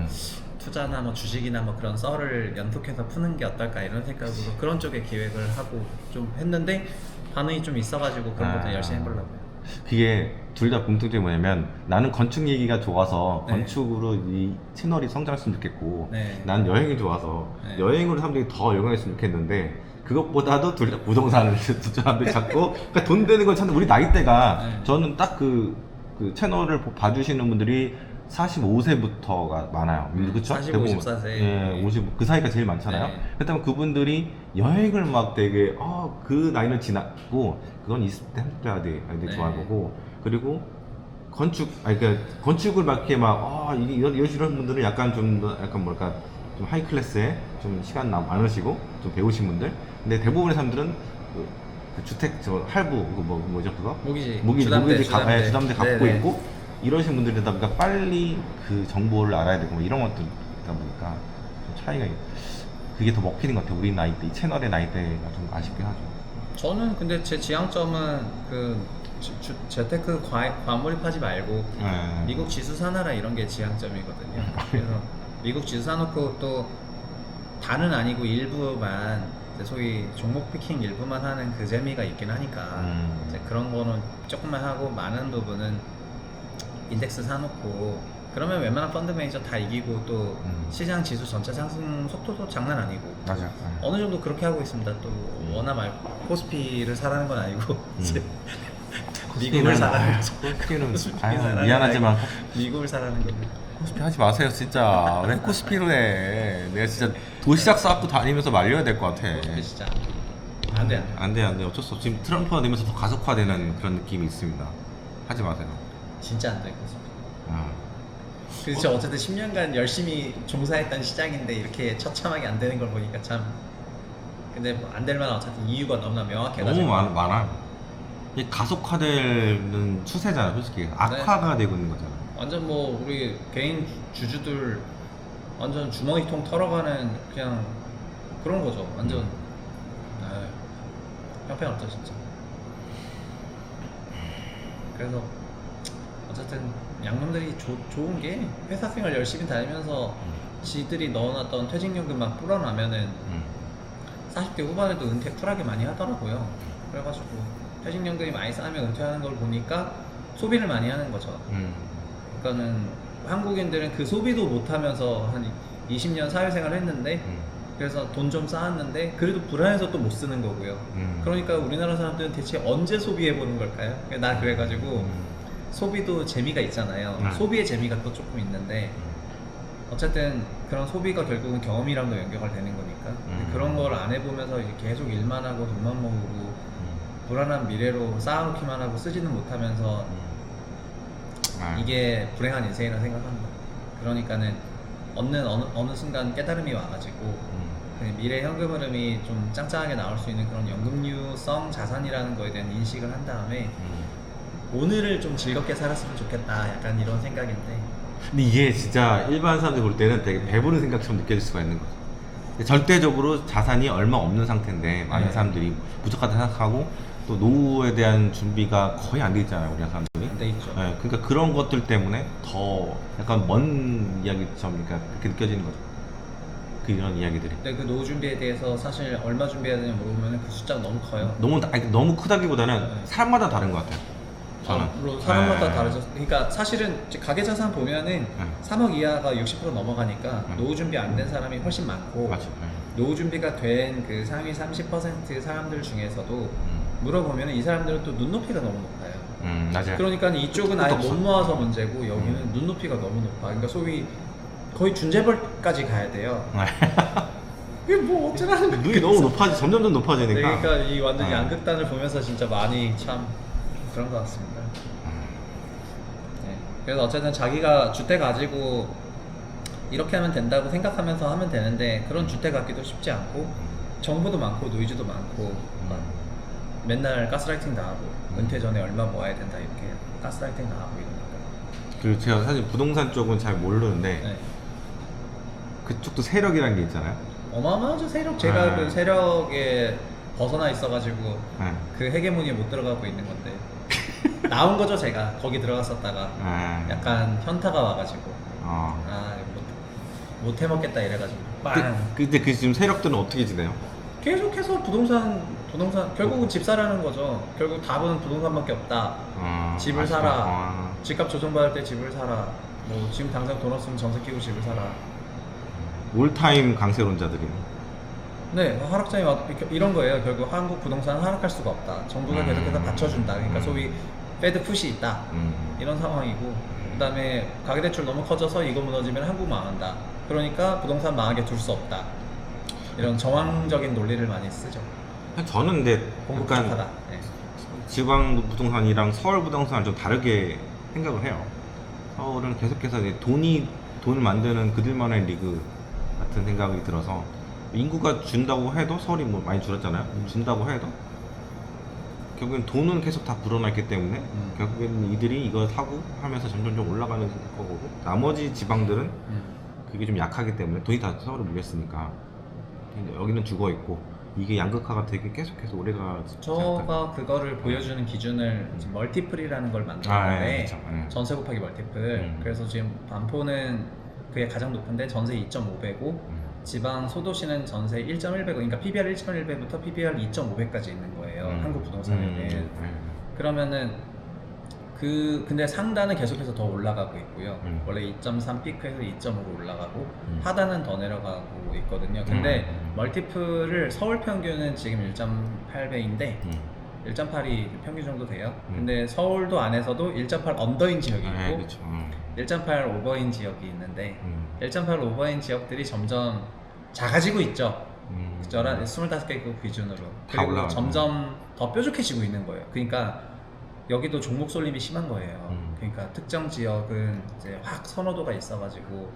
투자나 뭐 주식이나 뭐 그런 썰을 연속해서 푸는 게 어떨까 이런 생각으로 그런 쪽에 기획을 하고 좀 했는데 반응이 좀 있어가지고 그런 것도 열심히 해보려고요. 그게 둘 다 공통점이 뭐냐면 나는 건축 얘기가 좋아서 네. 건축으로 이 채널이 성장했으면 좋겠고 네. 난 여행이 좋아서 네. 여행으로 사람들이 더 열광했으면 좋겠는데 그것보다도 둘 다 부동산을 사람들이 찾고 그러니까 돈 되는 걸 찾는 우리 나이대가 네. 저는 딱 그 채널을 봐주시는 분들이 45세부터가 많아요. 그쵸? 40, 대부분. 54세. 예, 50, 그 사이가 제일 많잖아요. 네. 그렇다면 그분들이 여행을 막 되게, 그 나이는 지났고, 그건 20대, 30대 아이들이 네. 좋아하는 거고, 그리고 건축을 막 이렇게 막, 이런 분들은 약간 좀, 약간 뭐랄까, 좀 하이 클래스에 좀 시간 많으시고, 좀 배우신 분들. 근데 대부분의 사람들은 그 주택, 할부, 뭐죠, 그거? 모기지. 주담대 주담대. 갖고 네네. 있고, 이러신 분들이다 보니까 빨리 그 정보를 알아야 되고 뭐 이런 것들 있다 보니까 좀 차이가 그게 더 먹히는 것 같아요. 우리 나이대, 이 채널의 나이대가 좀 아쉽긴 하죠. 저는 근데 제 지향점은 그 재테크 과몰입하지 말고 미국 지수 사놔라 이런 게 지향점이거든요. 그래서 미국 지수 사놓고 또 다는 아니고 일부만 이제 소위 종목 피킹 일부만 하는 그 재미가 있긴 하니까 이제 그런 거는 조금만 하고 많은 부분은 인덱스 사놓고 그러면 웬만한 펀드 매니저 다 이기고 또 시장 지수 전체 상승 속도도 장난 아니고 맞아. 어느 정도 그렇게 하고 있습니다. 또 워낙 코스피를 사라는 건 아니고 이제 미국을 사라는 거죠. 코스피는 사라는 미안하지만 미국을 사라는 겁니다. 코스피 하지 마세요 진짜. 왜 코스피로 해? 내가 진짜 도시락 싸고 다니면서 말려야 될 것 같아. 진짜 안돼 안돼 어쩔 수 없어. 지금 트럼프가 되면서 더 가속화되는 그런 느낌이 있습니다. 하지 마세요. 진짜 안돼 코스피. 그래서 어쨌든 10년간 열심히 종사했던 시장인데 이렇게 처참하게 안 되는 걸 보니까 참 근데 뭐 안 될 만한 어쨌든 이유가 너무나 명확해가지고 너무 많아. 이게 가속화되는 추세잖아, 솔직히. 악화가 되고 있는 거잖아. 완전 뭐 우리 개인 주주들 완전 주머니통 털어가는 그냥 그런 거죠. 완전 형편없죠 진짜. 그래서 어쨌든 양놈들이 좋은 게 회사 생활 열심히 다니면서 지들이 넣어놨던 퇴직연금만 불어나면은 40대 후반에도 은퇴 쿨하게 많이 하더라고요. 그래가지고 퇴직연금이 많이 쌓이면 은퇴하는 걸 보니까 소비를 많이 하는 거죠. 그러니까는 한국인들은 그 소비도 못하면서 한 20년 사회생활을 했는데 그래서 돈 좀 쌓았는데 그래도 불안해서 또 못 쓰는 거고요. 그러니까 우리나라 사람들은 대체 언제 소비해 보는 걸까요? 나 그래가지고 소비도 재미가 있잖아요. 소비의 재미가 또 조금 있는데 어쨌든 그런 소비가 결국은 경험이랑도 연결이 되는 거니까 근데 그런 걸 안 해보면서 이제 계속 일만 하고 돈만 모으고 불안한 미래로 쌓아놓기만 하고 쓰지는 못하면서 이게 불행한 인생이라고 생각합니다. 그러니까는 어느 순간 깨달음이 와가지고 그 미래 현금 흐름이 좀 짱짱하게 나올 수 있는 그런 연금류성 자산이라는 거에 대한 인식을 한 다음에 오늘을 좀 즐겁게 살았으면 좋겠다 약간 이런 생각인데 근데 이게 진짜 일반 사람들이 볼 때는 되게 배부른 생각처럼 느껴질 수가 있는 거죠. 근데 절대적으로 자산이 얼마 없는 상태인데 많은 네. 사람들이 부족하다 생각하고 또 노후에 대한 준비가 거의 안 돼 있잖아요, 우리나라 사람들이. 안 돼 있죠. 네, 그러니까 그런 것들 때문에 더 약간 먼 이야기처럼 그러니까 그렇게 느껴지는 거죠. 이런 이야기들이. 근데 그 노후 준비에 대해서 사실 얼마 준비해야 되냐 물어보면 그 숫자가 너무 커요. 너무 크다기보다는 네. 사람마다 다른 것 같아요. 저는. 물론 사람마다 네. 다르죠. 그러니까 사실은 이제 가계자산 보면은 3억 이하가 60% 넘어가니까 노후 준비 안 된 사람이 훨씬 많고 맞죠. 노후 준비가 된 그 상위 30% 사람들 중에서도 물어보면 이 사람들은 또 눈높이가 너무 높아요. 맞아요. 그러니까 이쪽은 아예 없어. 못 모아서 문제고 여기는 눈높이가 너무 높아. 그러니까 소위 거의 준재벌까지 가야 돼요. 이게 뭐 어쩌라는 거야. 눈이 너무 높아지, 점점 높아지니까. 네, 그러니까 이 완전 네. 양극단을 보면서 진짜 많이 참 그런 것 같습니다. 네. 그래서 어쨌든 자기가 주택 가지고 이렇게 하면 된다고 생각하면서 하면 되는데 그런 주택 갖기도 쉽지 않고 정보도 많고 노이즈도 많고 막 맨날 가스라이팅 당하고 은퇴 전에 얼마 모아야 된다 이렇게 가스라이팅 당하고 이러니까. 그리고 제가 사실 부동산 쪽은 잘 모르는데 네. 그쪽도 세력이라는 게 있잖아요. 어마어마하죠 세력. 제가 네. 그 세력에 벗어나 있어가지고 네. 그 헤게모니에 못 들어가고 있는 건데 나온 거죠 제가 거기 들어갔었다가 네. 약간 현타가 와가지고 어. 아 못 해먹겠다 이래가지고 빵 근데 그 지금 세력들은 어떻게 지내요? 계속해서 부동산 결국은 집 사라는 거죠. 결국 답은 부동산밖에 없다. 집을 아쉽다. 사라. 집값 조정받을 때 집을 사라. 뭐 지금 당장 돈 없으면 전세 끼고 집을 사라. 올타임 강세론자들이. 네, 하락장이 이런 거예요. 결국 한국 부동산은 하락할 수가 없다. 정부가 계속해서 받쳐준다. 그러니까 소위 페드 푸시 있다. 이런 상황이고, 그다음에 가계대출 너무 커져서 이거 무너지면 한국 망한다. 그러니까 부동산 망하게 둘 수 없다. 이런 정황적인 논리를 많이 쓰죠. 저는 근데 공급 약간 부족하다. 네. 지방 부동산이랑 서울 부동산을 좀 다르게 생각을 해요. 서울은 계속해서 이제 돈을 만드는 그들만의 리그 같은 생각이 들어서 인구가 준다고 해도 서울이 뭐 많이 줄었잖아요. 준다고 해도 결국엔 돈은 계속 다 불어났기 때문에 결국에는 이들이 이걸 사고 하면서 점점 올라가는 거고 나머지 지방들은 그게 좀 약하기 때문에 돈이 다 서울에 몰렸으니까 여기는 죽어 있고 이게 양극화가 되게 계속해서 오래가. 저가 그거를 보여주는 기준을 지금 멀티플이라는 걸 만들었는데 그쵸. 전세 곱하기 멀티플. 그래서 지금 반포는 그게 가장 높은데 전세 2.5배고 지방 소도시는 전세 1.1배, 그러니까 PBR 1.1배부터 PBR 2.5배까지 있는 거예요. 한국 부동산에는. 그러면은 근데 상단은 계속해서 더 올라가고 있고요. 원래 2.3 피크에서 2.5로 올라가고 하단은 더 내려가고 있거든요. 근데 멀티플을 서울 평균은 지금 1.8배인데 1.8이 평균 정도 돼요. 근데 서울도 안에서도 1.8 언더인 지역이 있고 그렇죠. 1.8 오버인 지역이 있는데 1.8 오버인 지역들이 점점 작아지고 있죠. 저런 25개 기준으로. 그리고 올라가고. 점점 더 뾰족해지고 있는 거예요. 그러니까 여기도 종목 쏠림이 심한 거예요. 그러니까 특정 지역은 이제 확 선호도가 있어가지고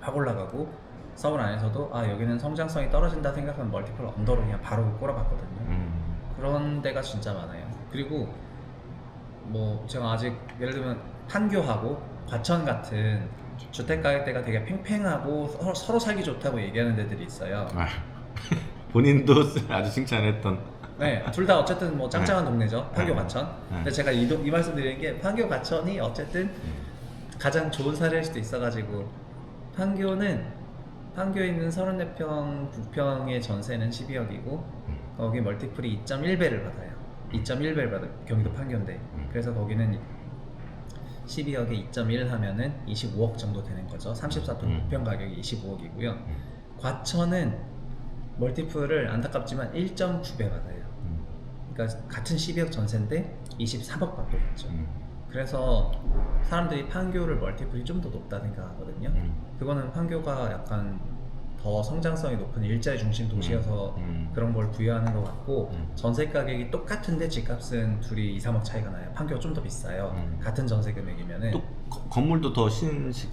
확 올라가고 서울 안에서도 여기는 성장성이 떨어진다 생각하면 멀티플 언더로 그냥 바로 꼬라봤거든요. 그런 데가 진짜 많아요. 그리고 뭐 제가 아직 예를 들면 판교하고 과천 같은 주택 가격대가 되게 팽팽하고 서로 살기 좋다고 얘기하는 데들이 있어요. 본인도 아주 칭찬했던. 네, 둘 다 어쨌든 뭐 짱짱한 동네죠. 판교 네. 과천. 네. 근데 제가 이 말씀 드리는 게 판교 과천이 어쨌든 가장 좋은 사례일 수도 있어가지고 판교에 있는 34평, 9평의 전세는 12억이고 거기 멀티플이 2.1배를 받아요. 2.1배를 받아요. 경기도 판교인데. 그래서 거기는 12억에 2.1 하면은 25억 정도 되는 거죠. 34평 9평 가격이 25억이고요. 과천은 멀티플을 안타깝지만 1.9배 받아요. 그러니까 같은 12억 전세인데 23억 받고 있죠. 그래서 사람들이 판교를 멀티플이 좀 더 높다 생각하거든요. 그거는 판교가 약간 더 성장성이 높은 일자리 중심 도시여서 그런 걸 부여하는 것 같고 전세 가격이 똑같은데 집값은 둘이 2, 3억 차이가 나요. 판교가 좀 더 비싸요. 같은 전세 금액이면은. 또 건물도 더 신축.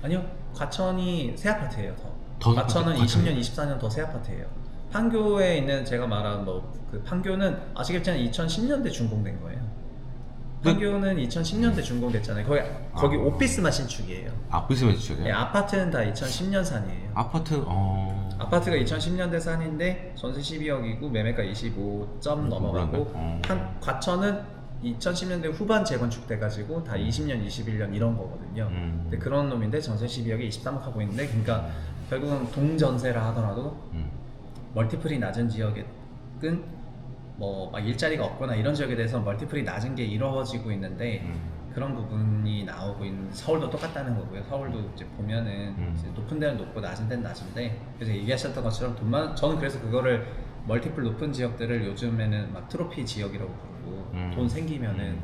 아니요, 과천이 새 아파트예요. 더 과천은 과천이? 20년, 24년 더 새 아파트예요. 판교에 있는 제가 말한 그 판교는 아시겠지만 2010년대 준공된 거예요. 판교는 2010년대 준공됐잖아요. 거기 오피스만 신축이에요. 무슨 신축이에요? 예, 아파트는 다 2010년 산이에요. 아파트 아파트가 2010년대 산인데 전세 12억이고 매매가 25점 넘어가고 몰랐네. 과천은 2010년대 후반 재건축돼가지고 다 20년, 21년 이런 거거든요. 근데 그런 놈인데 전세 12억에 23억 하고 있는데 그러니까 결국은 동전세라 하더라도 멀티플이 낮은 지역은 뭐 막 일자리가 없거나 이런 지역에 대해서 멀티플이 낮은 게 이루어지고 있는데 그런 부분이 나오고 있는 서울도 똑같다는 거고요. 서울도 이제 보면은 이제 높은 데는 높고 낮은 데는 낮은데 그래서 얘기하셨던 것처럼 저는 그래서 그거를 멀티플 높은 지역들을 요즘에는 막 트로피 지역이라고 부르고 돈 생기면은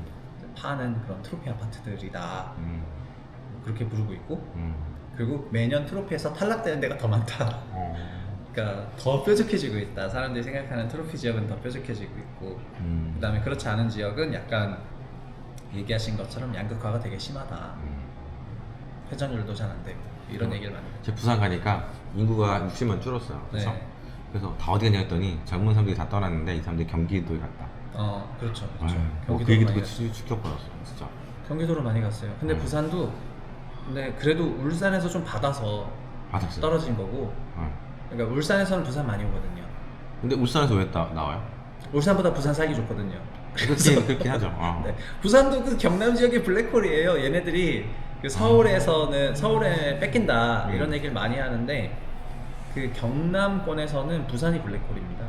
파는 그런 트로피 아파트들이다 그렇게 부르고 있고 그리고 매년 트로피에서 탈락되는 데가 더 많다. 그러니까 더 뾰족해지고 있다. 사람들이 생각하는 트로피 지역은 더 뾰족해지고 있고 그다음에 그렇지 않은 지역은 약간 얘기하신 것처럼 양극화가 되게 심하다. 회전율도 잘 안 되고 이런 얘기를 많이 해요. 제 부산 가니까 인구가 60만 줄었어요. 그래서 네. 그래서 다 어디 갔냐 했더니 젊은 사람들이 다 떠났는데 이 사람들이 경기도에 갔다. 그렇죠. 그 얘기 듣고 충격받았어요, 진짜. 경기도로 많이 갔어요. 근데 부산도 근데 그래도 울산에서 좀 받아서 받았어요. 떨어진 거고 그러니까 울산에서는 부산 많이 오거든요. 근데 울산에서 왜 나와요? 울산보다 부산 살기 좋거든요. 그렇긴 하죠. 네. 부산도 그 경남 지역의 블랙홀이에요. 얘네들이 그 서울에 뺏긴다 이런 얘기를 많이 하는데 그 경남권에서는 부산이 블랙홀입니다.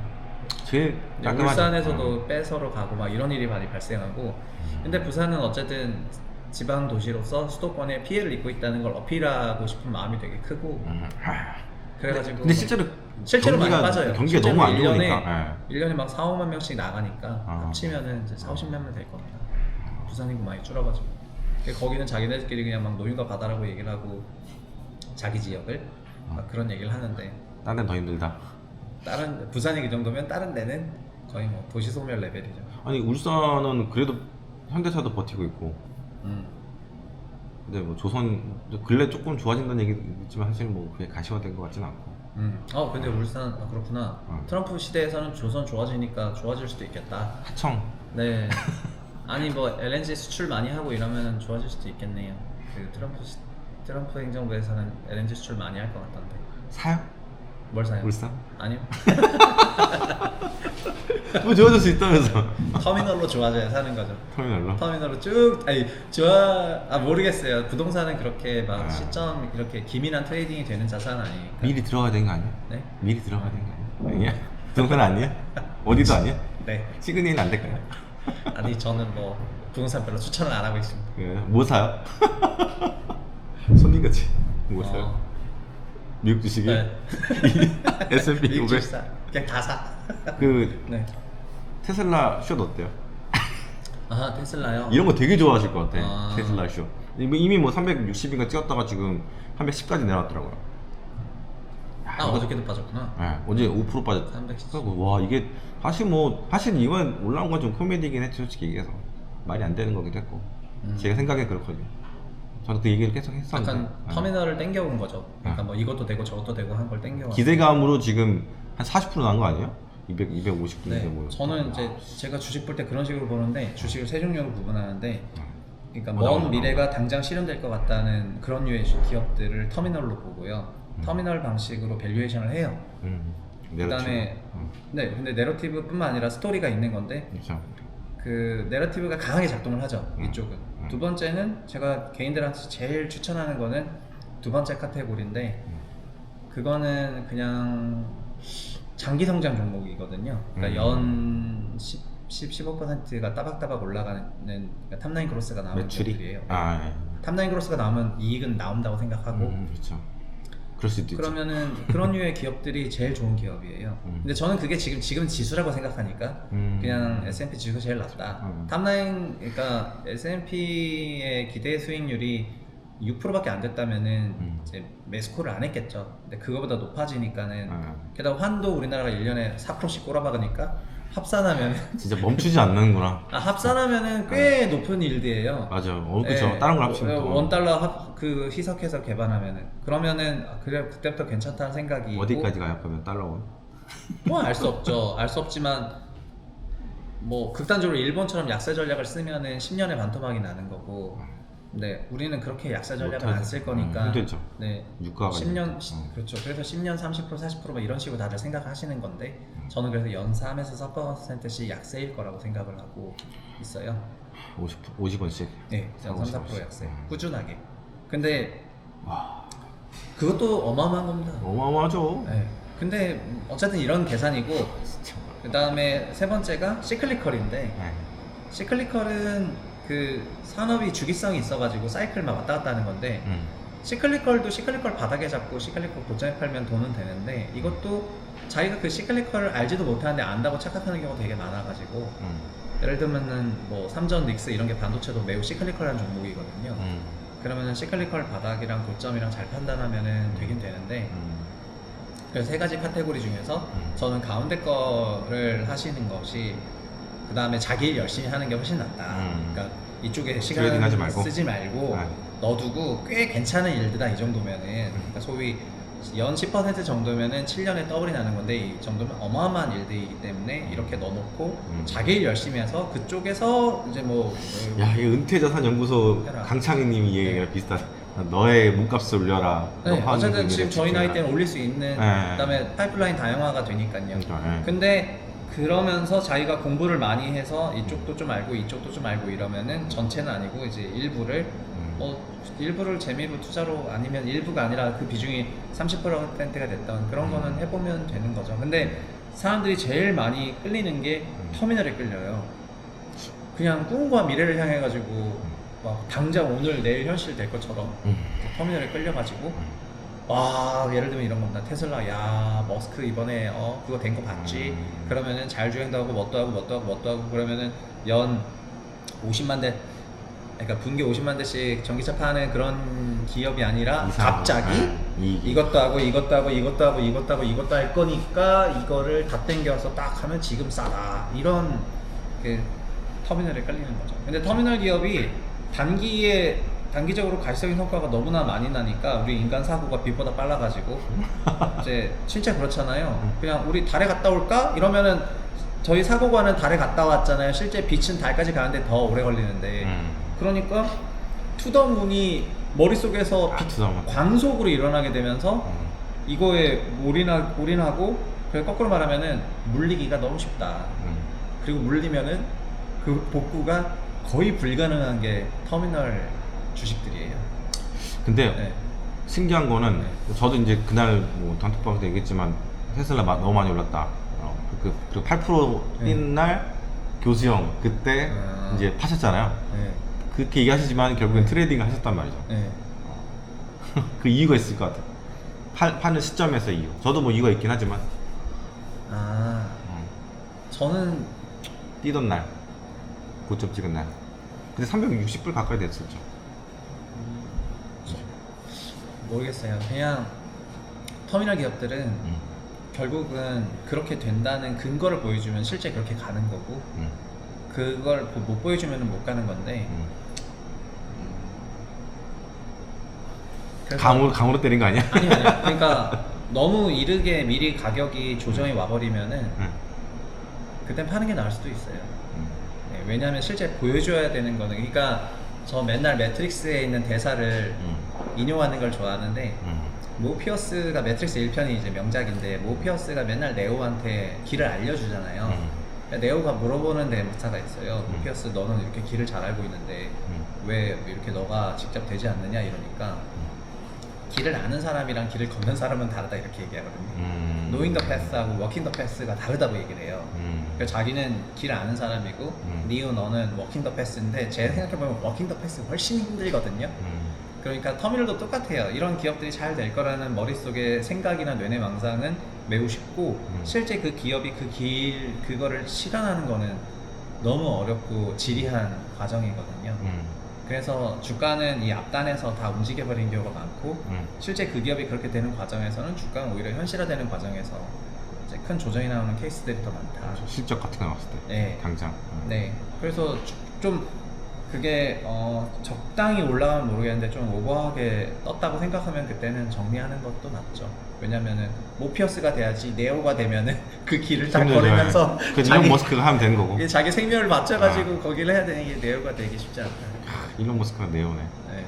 제일 깔끔하죠. 울산에서도 뺏어로 가고 막 이런 일이 많이 발생하고 근데 부산은 어쨌든 지방 도시로서 수도권에 피해를 입고 있다는 걸 어필하고 싶은 마음이 되게 크고 그래가지고 근데 실제로 많이 빠져요. 경기가 실제로 너무 안 1년에, 좋으니까. 1년에 막 4, 5만 명씩 나가니까 합치면은 이제 4, 50만 명 될 겁니다. 부산 인구 많이 줄어가지고 거기는 자기네들끼리 그냥 막 노인과 바다라고 얘기를 하고 자기 지역을 막 그런 얘기를 하는데 다른 데는 더 힘들다. 부산이 그 정도면 다른 데는 거의 뭐 도시 소멸 레벨이죠. 아니 울산은 그래도 현대차도 버티고 있고. 근데 뭐 조선 근래 조금 좋아진다는 얘기 있지만 사실 뭐 그게 가시화된 것 같지는 않고. 근데 울산 그렇구나. 트럼프 시대에서는 조선 좋아지니까 좋아질 수도 있겠다. 하청. 네. 아니 뭐 LNG 수출 많이 하고 이러면 좋아질 수도 있겠네요. 그 트럼프 행정부에서는 LNG 수출 많이 할 것 같던데. 사요? 뭘 사요? 울산? 아니요. 뭐 좋아질 수 있다면서. 터미널로 좋아져야 사는 거죠. 터미널로 쭉 모르겠어요. 부동산은 그렇게 막 시점 이렇게 기민한 트레이딩이 되는 자산은 아니니까. 미리 들어가야 되는 거 아니야? 네? 미리 들어가야 되는 거 아니야? 아니야? 부동산 아니야? 어디도 아니야? 네. 시그니는 안 될까요? 아니 저는 뭐 부동산 별로 추천을 안 하고 있습니다. 뭐 사요? 손님같이 뭐 사요? 미국 주식이? 네. S&P 미국 500? 주식 그냥 다 사. 네. 테슬라 숏 어때요? 테슬라요? 이런 거 되게 좋아하실 것 같아. 테슬라 숏 이미 뭐 360인가 찍었다가 지금 310까지 내려왔더라고요. 어저께도 빠졌구나. 네, 어제 5% 빠졌다. 310. 와 이게 사실 이번 올라온 건 좀 코미디긴 했죠. 솔직히 얘기해서 말이 안 되는 거기도 했고 제가 생각엔 그렇거든요. 저는 그 얘기를 계속 했었는데 약간 터미널을 땡겨온 거죠. 그러니까 뭐 이것도 되고 저것도 되고 한 걸 땡겨온 기대감으로 지금 한 40% 난 거 아니에요? 250 네, 뭐. 저는 이제 제가 주식 볼 때 그런 식으로 보는데 주식을 세 종류로 구분하는데 그러니까 먼 미래가 당장 실현될 것 같다는 그런 류의 기업들을 터미널로 보고요. 터미널 방식으로 밸류에이션을 해요. 그 다음에 네, 근데 내러티브뿐만 아니라 스토리가 있는 건데 그렇죠. 그 내러티브가 강하게 작동을 하죠. 이쪽은. 두 번째는 제가 개인들한테 제일 추천하는 거는 두 번째 카테고리인데 그거는 그냥 장기 성장 종목이거든요. 그러니까 연 15%가 따박따박 올라가는 그러니까 탑라인 크로스가 나오는 매출이? 기업들이에요. 아, 탑라인 크로스가 나오면 이익은 나온다고 생각하고 그렇죠. 그럴 수도 있죠. 그러면은 그런 류의 기업들이 제일 좋은 기업이에요. 근데 저는 그게 지금 지수라고 생각하니까 그냥 S&P 지수가 제일 낫다. 탑라인 그러니까 S&P의 기대 수익률이 6%밖에 안 됐다면은 이제 매수콜을 안 했겠죠. 근데 그거보다 높아지니까는 게다가 환도 우리나라가 1년에 4%씩 꼬라박으니까 합산하면 진짜 멈추지 않는구나. 합산하면은 꽤 높은 일드예요. 맞아. 그렇죠. 다른 걸 합치면 또 $1 그 희석해서 개발하면은 그러면은 그래 그때부터 괜찮다는 생각이 어디까지 가요? 그러면 달러원? 뭐알 수 없죠. 알 수 없지만 뭐 극단적으로 일본처럼 약세 전략을 쓰면은 10년에 반토막이 나는 거고. 네, 우리는 그렇게 약세 전략을 안 쓸 거니까. 힘들죠. 네, 유가가 10년 그렇죠. 그래서 10년 30% 40%뭐 이런 식으로 다들 생각하시는 건데 저는 그래서 연 3에서 4%씩 약세일 거라고 생각을 하고 있어요. 50원씩. 네, 연 3, 4% 약세. 꾸준하게. 근데 그것도 어마어마한 겁니다. 어마어마하죠. 네. 근데 어쨌든 이런 계산이고 그 다음에 세 번째가 시클리컬인데 시클리컬은 그 산업이 주기성이 있어가지고 사이클만 왔다 갔다 하는 건데 시클리컬도 시클리컬 바닥에 잡고 시클리컬 고점에 팔면 돈은 되는데 이것도 자기가 그 시클리컬을 알지도 못하는데 안다고 착각하는 경우가 되게 많아가지고 예를 들면은 뭐 삼전 닉스 이런 게 반도체도 매우 시클리컬한 종목이거든요. 그러면은 시클리컬 바닥이랑 고점이랑 잘 판단하면은 되긴 되는데 그래서 세 가지 카테고리 중에서 저는 가운데 거를 하시는 것이 그 다음에 자기 일 열심히 하는 게 훨씬 낫다. 그러니까 이쪽에 시간 쓰지 말고 넣어두고 꽤 괜찮은 일드다 이 정도면은 그러니까 소위 연 10% 정도면은 7년에 더블이 나는 건데 이 정도면 어마어마한 일들이기 때문에 이렇게 넣어놓고 자기 일 열심히 해서 그쪽에서 이제 야, 이 은퇴자산연구소 해라. 강창희님이 이 얘기가 비슷하다. 너의 몸값을 올려라. 네, 너 어쨌든 하는 지금 저희 나이 때는 올릴 수 있는 그다음에 파이프라인 다양화가 되니까요. 그러니까, 근데 그러면서 자기가 공부를 많이 해서 이쪽도 좀 알고 이쪽도 좀 알고 이러면은 전체는 아니고 이제 일부를 재미로 투자로 아니면 일부가 아니라 그 비중이 30%가 됐던 그런 거는 해보면 되는 거죠. 근데 사람들이 제일 많이 끌리는 게 터미널에 끌려요. 그냥 꿈과 미래를 향해 가지고 막 당장 오늘 내일 현실 될 것처럼 터미널에 끌려가지고 와 예를 들면 이런 겁니다. 테슬라 야 머스크 이번에 그거 된 거 봤지? 그러면은 자율주행도 하고 뭣도 하고 그러면은 연 50만 대 그러니까 분기 50만 대씩 전기차 파는 그런 기업이 아니라 갑자기 이것도 하고 할 거니까 이거를 다 땡겨서 딱 하면 지금 싸다 이런 그 터미널에 끌리는 거죠. 근데 터미널 기업이 단기적으로 가시적인 성과가 너무나 많이 나니까 우리 인간 사고가 빛보다 빨라가지고 이제 진짜 그렇잖아요. 그냥 우리 달에 갔다 올까? 이러면은 저희 사고관은 달에 갔다 왔잖아요. 실제 빛은 달까지 가는데 더 오래 걸리는데 그러니까 투더문이 머릿속에서 광속으로 일어나게 되면서 이거에 올인하고 그걸 거꾸로 말하면은 물리기가 너무 쉽다. 그리고 물리면은 그 복구가 거의 불가능한 게 터미널 주식들이에요. 근데 신기한 거는 저도 이제 그날 뭐 단톡방에서 얘기했지만 테슬라 너무 많이 올랐다. 그리고 8%인 날 교수형 그때 이제 파셨잖아요. 그렇게 얘기하시지만 결국엔 트레이딩을 하셨단 말이죠. 그 이유가 있을 것 같아요. 파는 시점에서 이유. 저도 뭐 이유가 있긴 하지만. 저는 뛰던 날, 고점 찍은 날. 근데 360불 가까이 됐었죠. 모르겠어요. 그냥 터미널 기업들은 결국은 그렇게 된다는 근거를 보여주면 실제 그렇게 가는 거고 그걸 못 보여주면 못 가는 건데 강으로 때린 거 아니야? 아니요. 그러니까 너무 이르게 미리 가격이 조정이 와버리면은 그땐 파는 게 나을 수도 있어요. 네, 왜냐하면 실제 보여줘야 되는 거는 그러니까 저 맨날 매트릭스에 있는 대사를 인용하는 걸 좋아하는데 모피어스가 매트릭스 1편이 이제 명작인데 모피어스가 맨날 네오한테 길을 알려주잖아요. 그러니까 네오가 물어보는 대사가 있어요. 모피어스 너는 이렇게 길을 잘 알고 있는데 왜 이렇게 너가 직접 되지 않느냐 이러니까 길을 아는 사람이랑 길을 걷는 사람은 다르다 이렇게 얘기하거든요. Knowing the path하고 walking the path가 다르다고 얘기를 해요. 그러니까 자기는 길을 아는 사람이고 니오 너는 walking the path인데 제가 생각해보면 walking the path 훨씬 힘들거든요. 그러니까 터미널도 똑같아요. 이런 기업들이 잘 될 거라는 머릿속에 생각이나 뇌내 망상은 매우 쉽고 실제 그 기업이 그거를 실현하는 거는 너무 어렵고 지리한 과정이거든요. 그래서 주가는 이 앞단에서 다 움직여버리는 경우가 많고 실제 그 기업이 그렇게 되는 과정에서는 주가는 오히려 현실화되는 과정에서 이제 큰 조정이 나오는 케이스들이 더 많다. 실적 같은 거 나왔을 때 네. 당장. 네. 그래서 좀 그게 적당히 올라가면 모르겠는데 좀 오버하게 떴다고 생각하면 그때는 정리하는 것도 낫죠. 왜냐면은 모피어스가 돼야지 네오가 되면은 그 길을 다 걸으면서 그 일론 머스크가 하면 되는 거고. 자기 생명을 맞춰가지고 거기를 해야 되는 게 네오가 되기 쉽지 않다. 일론 머스크가 네오네. 네.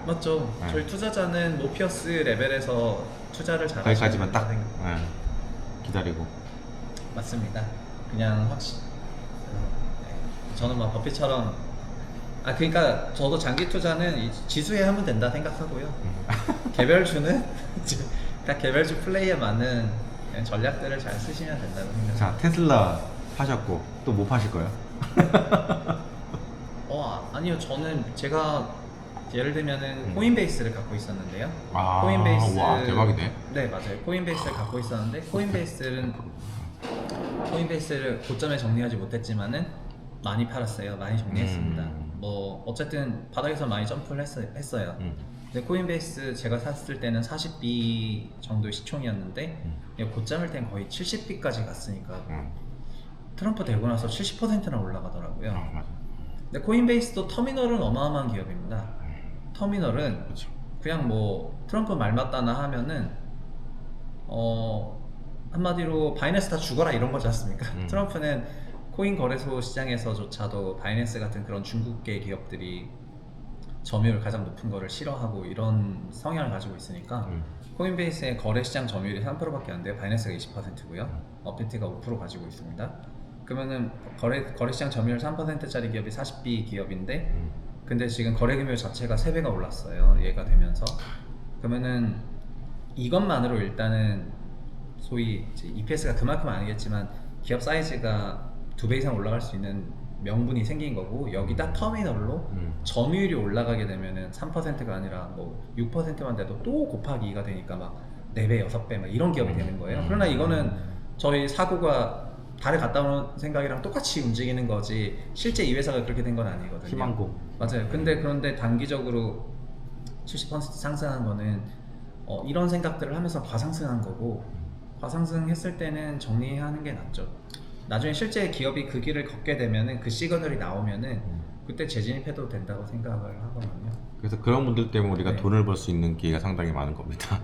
맞죠. 네. 저희 투자자는 모피어스 레벨에서 투자를 잘하시는 거기까지만 딱 기다리고. 맞습니다. 그냥 저는 막 버핏처럼 그러니까 저도 장기 투자는 이 지수에 하면 된다 생각하고요. 개별주는 각 개별주 플레이에 맞는 그냥 전략들을 잘 쓰시면 된다고 생각합니다. 자, 테슬라 파셨고 또 뭐 파실 거예요? 아니요. 저는 제가 예를 들면은 코인베이스를 갖고 있었는데요. 와, 대박이네. 네, 맞아요. 코인베이스를 갖고 있었는데 코인베이스를 고점에 정리하지 못했지만은 많이 팔았어요. 많이 정리했습니다. 뭐 어쨌든 바닥에서 많이 점프를 했어요. 근데 코인베이스 제가 샀을 때는 40B 정도의 시총이었는데 고점일 땐 거의 70B까지 갔으니까 트럼프 되고 나서 70%나 올라가더라고요. 맞아. 근데 코인베이스도 터미널은 어마어마한 기업입니다. 터미널은 그렇죠. 그냥 뭐 트럼프 말 맞다나 하면은 한마디로 바이낸스 다 죽어라 이런 거지 않습니까? 트럼프는 코인 거래소 시장에서조차도 바이낸스 같은 그런 중국계 기업들이 점유율 가장 높은 거를 싫어하고 이런 성향을 가지고 있으니까 코인베이스의 거래 시장 점유율이 3%밖에 안 돼요. 바이낸스가 20%고요. 업비트가 5% 가지고 있습니다. 그러면은 거래 시장 점유율 3%짜리 기업이 40B 기업인데 근데 지금 거래 금융 자체가 3배가 올랐어요. 얘가 되면서. 그러면은 이것만으로 일단은 소위 이제 EPS가 그만큼 아니겠지만 기업 사이즈가 2배 이상 올라갈 수 있는 명분이 생긴 거고 여기다 터미널로 점유율이 올라가게 되면은 3%가 아니라 뭐 6%만 돼도 또 곱하기 2가 되니까 막 4배, 6배 막 이런 기업이 되는 거예요. 그러나 이거는 저희 사고가 달에 갔다 오는 생각이랑 똑같이 움직이는 거지 실제 이 회사가 그렇게 된 건 아니거든요. 희망고. 맞아요. 그런데 단기적으로 70% 상승한 거는 이런 생각들을 하면서 과상승한 거고 과상승했을 때는 정리하는 게 낫죠. 나중에 실제 기업이 그 길을 걷게 되면은 그 시그널이 나오면은 그때 재진입해도 된다고 생각을 하거든요. 그래서 그런 분들 때문에 우리가 네. 돈을 벌 수 있는 기회가 상당히 많은 겁니다.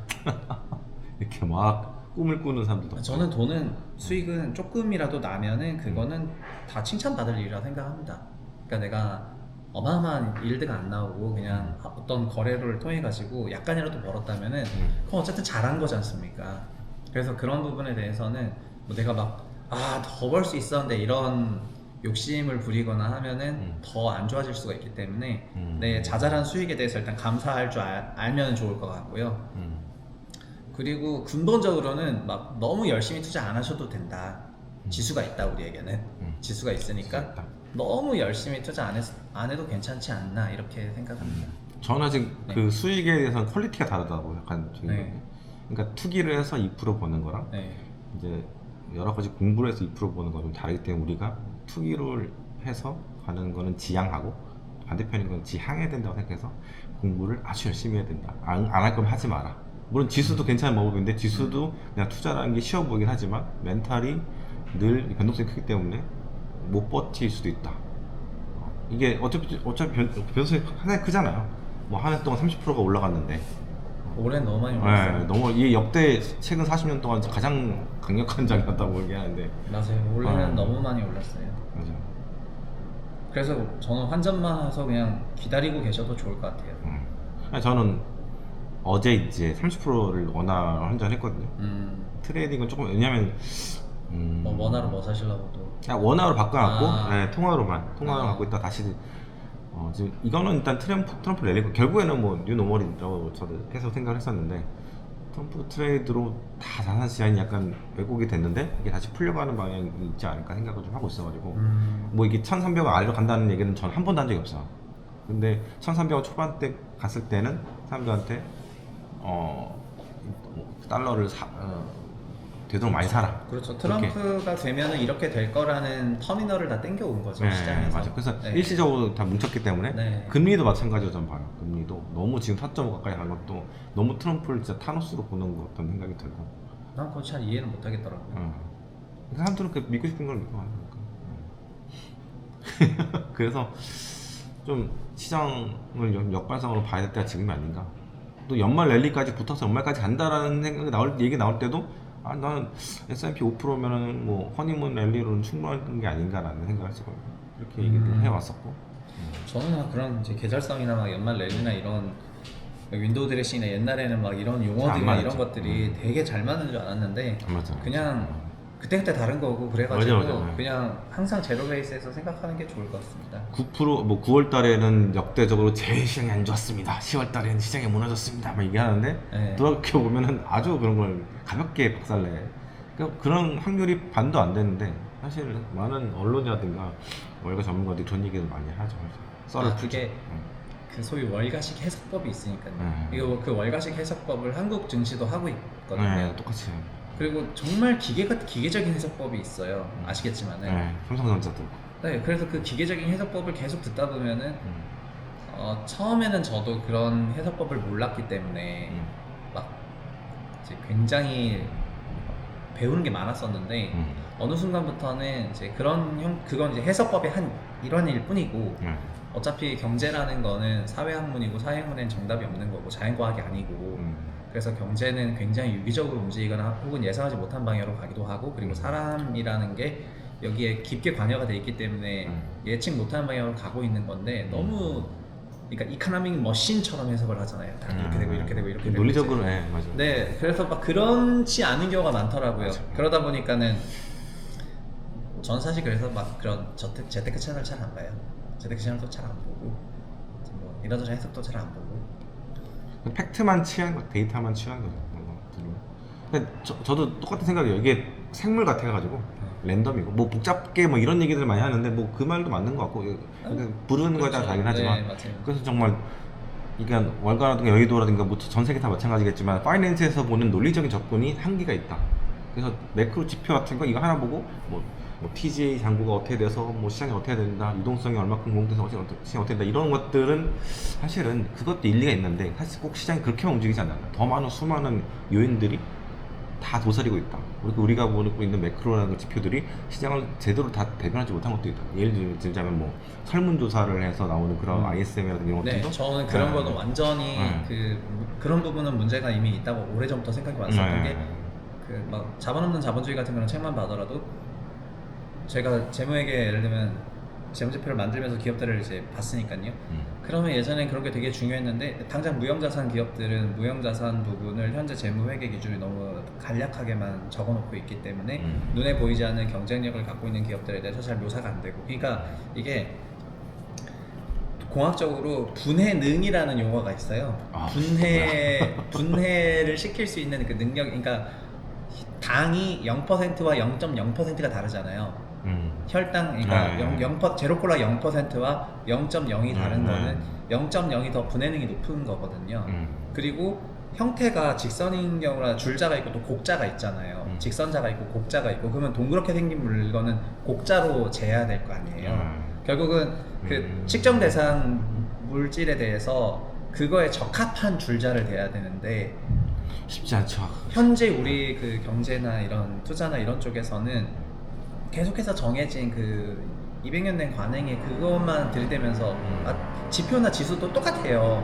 이렇게 막 꿈을 꾸는 사람들도. 저는 돈은 수익은 조금이라도 나면은 그거는 다 칭찬받을 일이라 생각합니다. 그러니까 내가 어마어마한 일드가 안 나오고 그냥 어떤 거래를 통해 가지고 약간이라도 벌었다면은 그건 어쨌든 잘한 거지 않습니까? 그래서 그런 부분에 대해서는 뭐 내가 막 더 벌 수 있었는데 이런 욕심을 부리거나 하면은 더 안 좋아질 수가 있기 때문에 내 자잘한 수익에 대해서 일단 감사할 줄 알면 좋을 것 같고요. 그리고 근본적으로는 막 너무 열심히 투자 안 하셔도 된다. 지수가 있다 우리에게는 지수가 있으니까 너무 열심히 투자 안 해도 괜찮지 않나 이렇게 생각합니다. 저는 아직 네. 그 수익에 대해서는 퀄리티가 다르다고 약간 네. 그러니까 투기를 해서 2% 버는 거랑 네. 이제 여러 가지 공부를 해서 2% 버는 거는 좀 다르기 때문에 우리가 투기를 해서 가는 거는 지향하고 반대편인 건 지향해야 된다고 생각해서 공부를 아주 열심히 해야 된다. 안 할 거면 하지 마라. 물론 지수도 괜찮은 방법인데 지수도 그냥 투자라는 게 쉬워 보이긴 하지만 멘탈이 늘 변동성이 크기 때문에 못 버틸 수도 있다. 이게 어차피 변동성이 상당히 크잖아요. 뭐 한 해 동안 30%가 올라갔는데 올해는 너무 많이 올랐어요. 네, 너무 이 역대 최근 40년 동안 가장 강력한 장이었다고 얘기하는데 맞아요. 올해는 너무 많이 올랐어요. 맞아. 그래서 저는 환전만 해서 그냥 기다리고 계셔도 좋을 것 같아요. 아니, 저는 어제 이제 30%를 원화 환전했거든요. 트레이딩은 조금 왜냐면 뭐 원화로 뭐 사시려고 또. 그냥 원화로 바꿔놨고 아. 네, 통화로 갖고 있다 다시 지금 이거는 일단 트럼프 랠리고 결국에는 뭐 뉴노멀이라고 저도 계속 생각을 했었는데 트럼프 트레이드로 다 자산 시장이 약간 왜곡이 됐는데 이게 다시 풀려가는 방향이 있지 않을까 생각을 좀 하고 있어가지고 뭐 이게 1300원 아래로 간다는 얘기는 전 한 번도 한 적이 없어요. 근데 1300원 초반대 갔을 때는 사람들한테 달러를 되도록 많이 사라. 그렇죠. 그렇게. 트럼프가 되면은 이렇게 될 거라는 터미널을 다 땡겨온 거죠, 네, 시장에서. 맞아. 그래서 네. 일시적으로 다 뭉쳤기 때문에 네. 금리도 마찬가지로 전 봐요. 금리도 너무 지금 4.5 가까이 간 것도 너무 트럼프를 진짜 타노스로 보는 것 같다는 생각이 들고. 난 그거 잘 이해는 못 하겠더라고요. 사람들은 그 믿고 싶은 걸 믿고 하는 거니까. 그래서 좀 시장을 역발상으로 봐야 될 때가 지금이 아닌가. 또 연말 랠리까지 붙어서 연말까지 간다라는 생각이 얘기 나올 때도 나는 S&P 5%면은 뭐 허니문 랠리로는 충분한 게 아닌가라는 생각을 했었거든요. 그렇게 얘기를 해왔었고. 저는 그런 이제 계절성이나 막 연말 랠리나 이런 윈도우 드레싱이나 옛날에는 막 이런 잘안 용어들이나 맞았죠. 이런 것들이 되게 잘 맞는 줄 알았는데 안 맞잖아요. 그냥 그때그때 다른 거고 그래가지고 맞아. 그냥 항상 제로 베이스에서 생각하는 게 좋을 것 같습니다. 9%뭐 9월 달에는 역대적으로 제일 시장이 안 좋았습니다. 10월 달에는 시장이 무너졌습니다. 막 얘기하는데 네. 돌아켜 보면은 아주 그런 걸 가볍게 박살내. 그러니까 그런 확률이 반도 안 되는데 사실 많은 언론이라든가 월가 전문가들이 그런 얘기를 많이 하죠. 썰을 풀죠. 그게 그 소위 월가식 해석법이 있으니까요. 이거 그 월가식 해석법을 한국 증시도 하고 있거든요. 네, 똑같이. 그리고 정말 기계적인 해석법이 있어요. 아시겠지만은. 네, 삼성전자도. 네, 그래서 그 기계적인 해석법을 계속 듣다 보면은 처음에는 저도 그런 해석법을 몰랐기 때문에 막 이제 굉장히 배우는 게 많았었는데 어느 순간부터는 이제 그건 이제 해석법의 한 일환일 뿐이고 어차피 경제라는 거는 사회학문이고 사회학문엔 정답이 없는 거고 자연과학이 아니고 그래서 경제는 굉장히 유기적으로 움직이거나 혹은 예상하지 못한 방향으로 가기도 하고 그리고 사람이라는 게 여기에 깊게 관여가 돼 있기 때문에 예측 못하는 방향으로 가고 있는 건데 너무 그러니까 이코노믹 머신처럼 해석을 하잖아요. 다 이렇게 되고 이렇게 되고 이렇게 되고 논리적으로 이제. 맞아요. 네, 그래서 막 그렇지 않은 경우가 많더라고요. 맞아. 그러다 보니까는 전 사실 그래서 막 그런 재테크 채널 잘 안 봐요. 재테크 채널도 잘 안 보고 뭐 이런저런 해석도 잘 안 보고. 팩트만 취한 거, 데이터만 취한 거죠. 근데 저도 똑같은 생각이에요. 이게 생물 같아가지고 랜덤이고 뭐 복잡게 뭐 이런 얘기들 많이 하는데 뭐 그 말도 맞는 것 같고 부르는 거에 따라 다르긴 하지만 네, 맞아요. 그래서 정말 이게 월가라든가 여의도라든가 뭐 전 세계 다 마찬가지겠지만 파이낸스에서 보는 논리적인 접근이 한계가 있다. 그래서 매크로 지표 같은 거 이거 하나 보고 뭐 TGA 잔고가 어떻게 돼서 뭐 시장이 어떻게 된다, 유동성이 얼마큼 공동돼서 시장이 어떻게 된다 이런 것들은 사실은 그것도 일리가 있는데 사실 꼭 시장이 그렇게만 움직이지 않아요. 더 많은 수많은 요인들이 다 도사리고 있다. 그리고 우리가 보고 있는 매크로라는 지표들이 시장을 제대로 다 대변하지 못한 것도 있다. 예를 들자면 뭐 설문조사를 해서 나오는 그런 ISM이라든가 이런 것들도 네, 저는 그런 거는 완전히 그런 부분은 문제가 이미 있다고 오래전부터 생각이 많았었던 게 그 막 자본 없는 자본주의 같은 그런 책만 봐더라도 제가 재무회계 예를 들면 재무제표를 만들면서 기업들을 이제 봤으니까요. 그러면 예전엔 그런 게 되게 중요했는데 당장 무형자산 기업들은 무형자산 부분을 현재 재무회계 기준이 너무 간략하게만 적어놓고 있기 때문에 눈에 보이지 않는 경쟁력을 갖고 있는 기업들에 대해서 잘 묘사가 안 되고 그러니까 이게 공학적으로 분해능이라는 용어가 있어요. 분해를 시킬 수 있는 그 능력, 그러니까 당이 0%와 0.0%가 다르잖아요. 혈당, 그러니까 제로콜라 0%와 0.0이 다른 거는 0.0이 더 분해능이 높은 거거든요. 그리고 형태가 직선인 경우라 줄자가 있고 또 곡자가 있잖아요. 직선자가 있고 곡자가 있고 그러면 동그랗게 생긴 물건은 곡자로 재야 될 거 아니에요. 결국은 그 측정 대상 물질에 대해서 그거에 적합한 줄자를 대야 되는데 쉽지 않죠. 현재 우리 그 경제나 이런 투자나 이런 쪽에서는 계속해서 정해진 그 200년 된 관행에 그것만 들이대면서 지표나 지수도 똑같아요.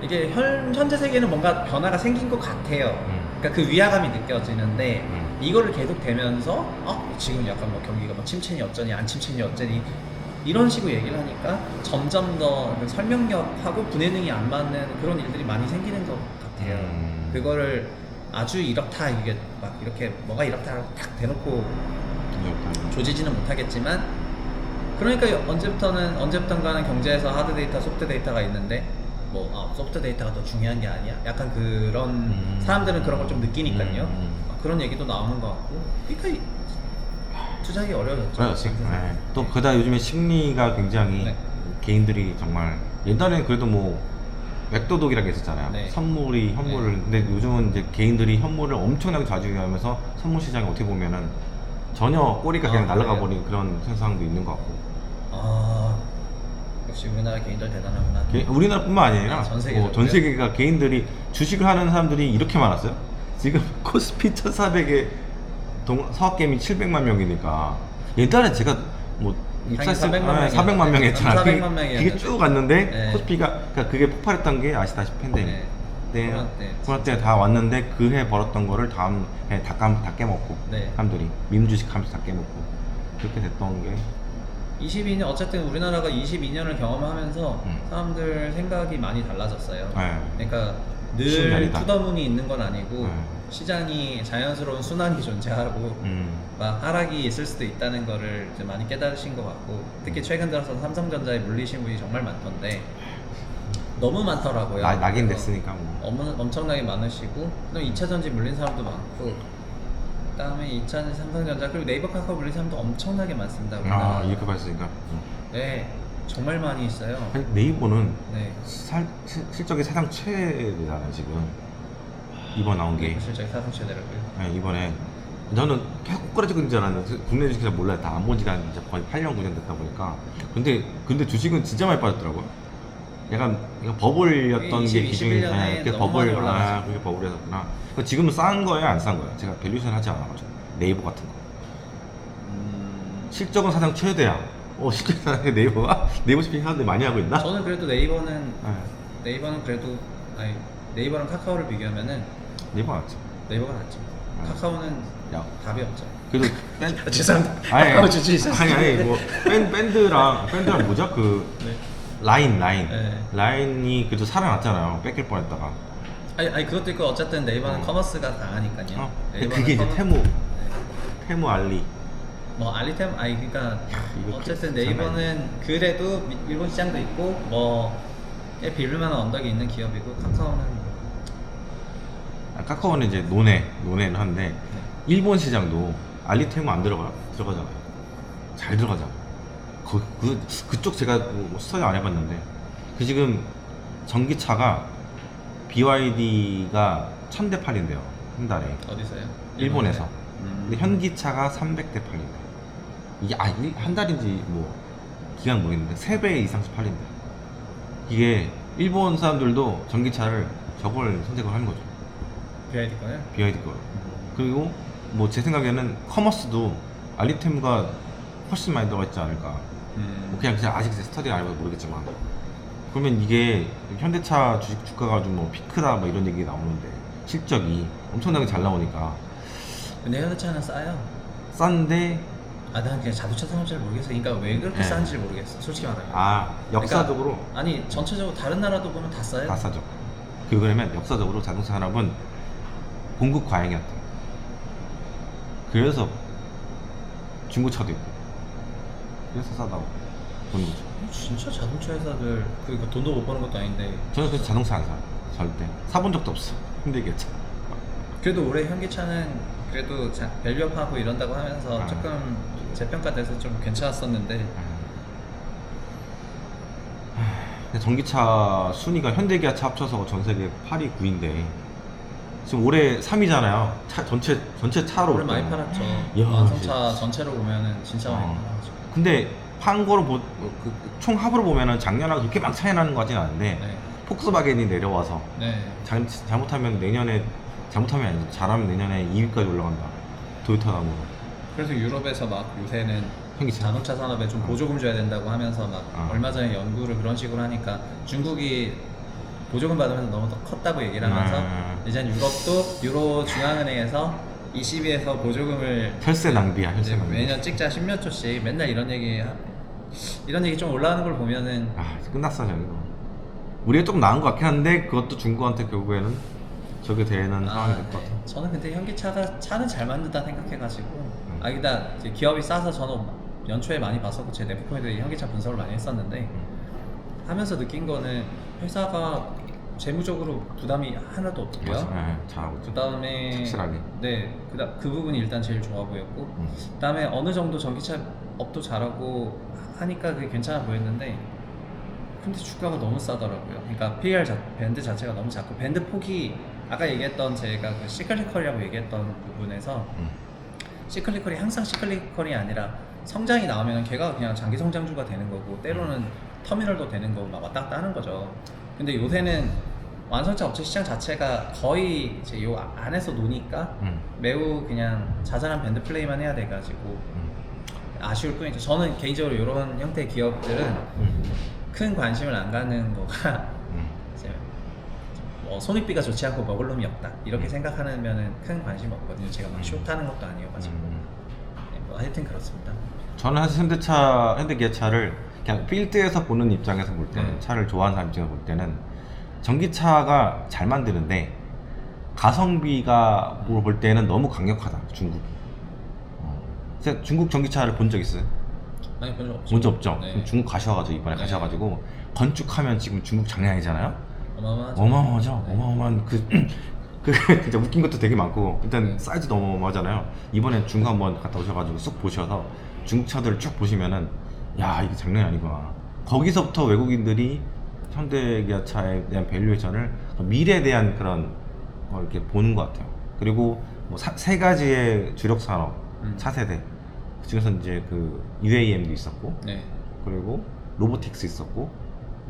이게 현재 세계는 뭔가 변화가 생긴 것 같아요. 그러니까 그 위화감이 느껴지는데 이거를 계속 대면서 지금 약간 뭐 경기가 뭐 침체니 어쩌니 안 침체니 어쩌니 이런 식으로 얘기를 하니까 점점 더 설명력하고 분해능이 안 맞는 그런 일들이 많이 생기는 것 같아요. 같아요. 그거를 아주 이렇다 이게 막 이렇게 뭐가 이렇다 딱 대놓고 조지지는 못하겠지만 그러니까 언제부턴가는 경제에서 하드 데이터, 소프트 데이터가 있는데 소프트 데이터가 더 중요한 게 아니야. 약간 그런 사람들은 그런 걸 좀 느끼니까요. 그런 얘기도 나오는 것 같고. 그러니까 투자하기 어려워졌죠. 그렇지. 네. 또 그다 요즘에 심리가 굉장히 네. 개인들이 정말 옛날에는 그래도 뭐 맥도독이라는 게 있었잖아요. 네. 선물이 현물을 근데 요즘은 이제 개인들이 현물을 엄청나게 좌지우지하면서 선물 시장이 어떻게 보면은 전혀 꼬리가 그냥 날아가 그래요? 버린 그런 현상도 있는 것 같고. 역시 우리나라 개인들 대단하구나. 우리나라뿐만 아니라 전 세계적으로요? 전 세계가 개인들이 주식을 하는 사람들이 이렇게 많았어요. 지금 코스피 1400에 서학개미 700만 명이니까 옛날에 제가 뭐 입사했을 400만 명 했잖아. 400만 그게 쭉 갔는데 네. 코스피가 그러니까 그게 폭발했던 게 아시다시피 팬데믹 네. 코로나 때 다 왔는데 그 해 벌었던 거를 다음 해 다 깨먹고 네. 사람들이 밈주식 하면서 다 깨먹고 그렇게 됐던 게 22년 어쨌든 우리나라가 22년을 경험하면서 사람들 생각이 많이 달라졌어요. 네. 그러니까 늘 신기하다. 투더문이 있는 건 아니고 네. 시장이 자연스러운 순환이 존재하고 막 하락이 있을 수도 있다는 거를 이제 많이 깨달으신 것 같고 특히 최근 들어서 삼성전자에 물리신 분이 정말 많던데 너무 많더라고요. 낙인 그래서 됐으니까 뭐. 엄청나게 많으시고 또 2차전지 물린 사람도 많고 그다음에 2차전지 삼성전자 그리고 네이버 카카오 물린 사람도 엄청나게 많습니다. 우리나라. 이렇게 봤으니까 네, 정말 많이 있어요. 아니, 네이버는 네. 실적이 사상 최대잖아요 지금 이번 나온 게. 실적이 사상 최대라고요. 네, 이번에 저는 계속 꼬꾸라지고 있는 줄 알았는데 국내 주식 잘 몰라요. 다 안 본 지가 이제 거의 8년 9년 됐다 보니까 근데 주식은 진짜 많이 빠졌더라고요. 약간 이거 버블이었던 게 20, 기준이 21년에 그게 너무 많이 올라갔죠. 그게 버블이었구나. 지금은 싼 거예요, 안 싼 거예요? 제가 밸류션 하지 않아가지고 네이버 같은 거. 실적은 사상 최대야. 실적 사상 네이버가 네이버 쇼핑 사람들이 많이 하고 있나? 저는 그래도 네이버는 그래도 아니 네이버랑 카카오를 비교하면은 네이버 낫죠. 네이버가 낫죠. 카카오는 야. 답이 없죠. 그래도 죄송합니다. 아니 카카오 주주 있었어요. 아니 뭐 밴드랑 뭐죠 네. 라인 네. 라인이 그래도 살아났잖아요. 뺏길 뻔했다가. 아니 그것도 있고 어쨌든 네이버는 커머스가 강하니까요. 네이버는 그게 이제 테무 알리. 뭐 알리템 그러니까 이거 어쨌든 장난 네이버는 그래도 일본 시장도 있고 뭐에 비빌만한 언덕이 있는 기업이고 카카오는 카카오는 이제 논해는 한데 일본 시장도 알리테무 안 들어가잖아요. 잘 들어가잖아요. 그쪽 제가 뭐 스터디 안 해봤는데 지금 전기차가 BYD가 1000대 8인데요 한 달에. 어디서요? 일본에서. 근데 현기차가 300대 8인데 이게 한 달인지 뭐 기간 모르겠는데 3배 이상씩 팔린대. 이게 일본 사람들도 전기차를 저걸 선택을 하는 거죠. BYD 거요? BYD 거. 그리고 뭐 제 생각에는 커머스도 알리테무가 훨씬 많이 들어가 있지 않을까. 뭐 그냥 아직 스터디를 안 해봐서 모르겠지만 그러면 이게 현대차 주가가 좀 뭐 피크다 뭐 이런 얘기 나오는데 실적이 엄청나게 잘 나오니까 근데 현대차는 싸요. 싼데 난 그냥 자동차 산업 잘 모르겠어. 그러니까 왜 그렇게 네. 싼지 모르겠어. 솔직히 말하면. 역사적으로 그러니까, 아니 전체적으로 다른 나라도 보면 다 싸요. 다 싸죠. 그러면 역사적으로 자동차 산업은 공급 과잉이었대. 그래서 중고차도 있고 그래서 싸다고 보는 거죠. 진짜 자동차 회사들 그러니까 돈도 못 버는 것도 아닌데 저는 그래서 자동차 안 사요. 절대 사본 적도 없어. 힘들겠죠. 그래도 올해 현기차는 그래도 밸류업하고 이런다고 하면서 아. 조금 재평가돼서 좀 괜찮았었는데 근데 전기차 순위가 현대기아차 합쳐서 전 세계 8위, 9위인데 지금 올해 3위잖아요. 전체 차로. 올해 많이 팔았죠. 이야, 완성차 전체로 보면은 진짜 많이 어. 팔았죠. 근데 판 거로 총 합으로 보면은 작년하고 그렇게 막 차이 나는 것 같지는 않은데 네. 폭스바겐이 내려와서 네. 잘못하면 아니죠. 잘하면 내년에 2위까지 올라간다. 토요타 나무로. 그래서 유럽에서 막 요새는 현기차. 자동차 산업에 좀 보조금 줘야 된다고 하면서 막 얼마 전에 연구를 그런 식으로 하니까 중국이 보조금 받으면서 너무 더 컸다고 얘기를 하면서 이제 유럽도 유로 중앙은행에서 ECB에서 보조금을 혈세 낭비야. 혈세 이제 낭비. 매년 찍자 10몇 초씩 맨날 이런 얘기 좀 올라오는 걸 보면은 끝났어 저거. 우리가 조금 나은 것 같긴 한데 그것도 중국한테 결국에는 저게 되는 상황이 될 것 같아요. 네. 저는 근데 현기차가 차는 잘 만든다 생각해가지고 일단 이제 기업이 싸서 저는 연초에 많이 봤었고 제 내부 코에도 현기차 분석을 많이 했었는데 하면서 느낀 거는 회사가 재무적으로 부담이 하나도 없고요. 네, 잘하고 있죠. 그 다음에 착실하게. 네, 그 부분이 일단 제일 좋아 보였고 그 다음에 어느 정도 전기차 업도 잘하고 하니까 그게 괜찮아 보였는데 근데 주가가 너무 싸더라고요. 그러니까 밴드 자체가 너무 작고 밴드 폭이 아까 얘기했던 제가 그 시클리컬이라고 얘기했던 부분에서 시클리컬이 항상 시클리컬이 아니라 성장이 나오면 걔가 그냥 장기 성장주가 되는 거고 때로는 터미널도 되는 거고 막 왔다 갔다 하는 거죠. 근데 요새는 완성차 업체 시장 자체가 거의 이제 요 안에서 노니까 매우 그냥 자잘한 밴드 플레이만 해야 돼가지고 아쉬울 뿐이죠. 저는 개인적으로 이런 형태의 기업들은 큰 관심을 안 가는 거가 이제 손익비가 좋지 않고 먹을 놈이 없다 이렇게 생각하면은 큰 관심 없거든요. 제가 막 숏하는 것도 아니어가지고 네, 뭐 하여튼 그렇습니다. 저는 사실 현대기아차를 그냥 필드에서 보는 입장에서 볼 때는 차를 좋아하는 사람 입장에서 볼 때는 전기차가 잘 만드는데 가성비가 볼 때는 너무 강력하다 중국. 중국 전기차를 본 적 있어요? 많이 본 적 없죠. 본 적 없죠? 네. 중국 가셔가지고 이번에 네. 가셔가지고 건축하면 지금 중국 장난 아니잖아요? 어마어마하죠. 어마어마하죠. 네. 어마어마한 진짜 웃긴 것도 되게 많고 일단 사이즈도 어마어마하잖아요. 이번에 중국 한번 갔다 오셔가지고 쑥 보셔서 중국 차들을 쭉 보시면은 야 이게 장난이 아니구나. 거기서부터 외국인들이 현대기아차에 대한 밸류에이션을 미래에 대한 그런 걸 이렇게 보는 것 같아요. 그리고 뭐 세 가지의 주력 산업 차세대 그 중에서 이제 그 UAM도 있었고 네. 그리고 로보틱스 있었고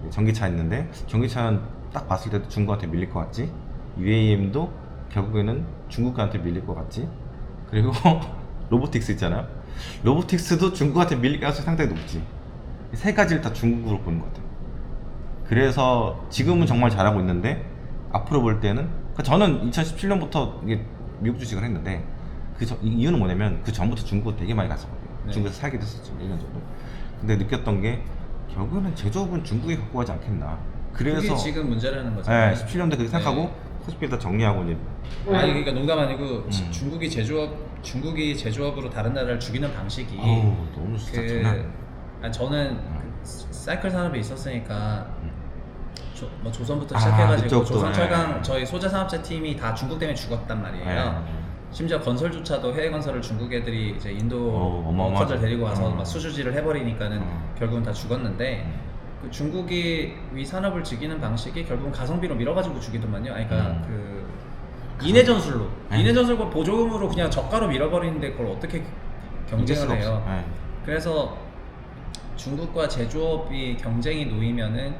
전기차 있는데 전기차는 딱 봤을 때도 중국한테 밀릴 것 같지 UAM도 결국에는 중국한테 밀릴 것 같지 그리고 로보틱스 있잖아요 로보틱스도 중국한테 밀릴 가능성이 상당히 높지 세 가지를 다 중국으로 보는 것 같아요 그래서 지금은 정말 잘하고 있는데 앞으로 볼 때는 그러니까 저는 2017년부터 이게 미국 주식을 했는데 이유는 뭐냐면 그 전부터 중국을 되게 많이 갔었거든요 네. 중국에서 살기도 했었죠 1년 정도 근데 느꼈던 게 결국에는 제조업은 중국이 갖고 가지 않겠나 그래서 그게 지금 문제라는 거죠. 네, 17년대 그렇게 생각하고 코스피를 다 정리하고 이제 아니 그러니까 농담 아니고 중국이 제조업으로 다른 나라를 죽이는 방식이 어우 너무 진짜 장난 아니, 저는 그 사이클 산업에 있었으니까 뭐 조선부터 시작해가지고 그쪽도, 조선철강 네. 저희 소자산업체 팀이 다 중국 때문에 죽었단 말이에요. 심지어 건설조차도 해외 건설을 중국 애들이 이제 인도 어마어마하죠. 워커들 데리고 와서 막 수주지를 해버리니까는 결국은 다 죽었는데 그 중국이 위 산업을 죽이는 방식이 결국은 가성비로 밀어가지고 죽이더만요. 아니, 그러니까 그 이내 전술로 이내 전술과 보조금으로 그냥 저가로 밀어버리는데 그걸 어떻게 경쟁을 해요? 그래서 중국과 제조업이 경쟁이 놓이면은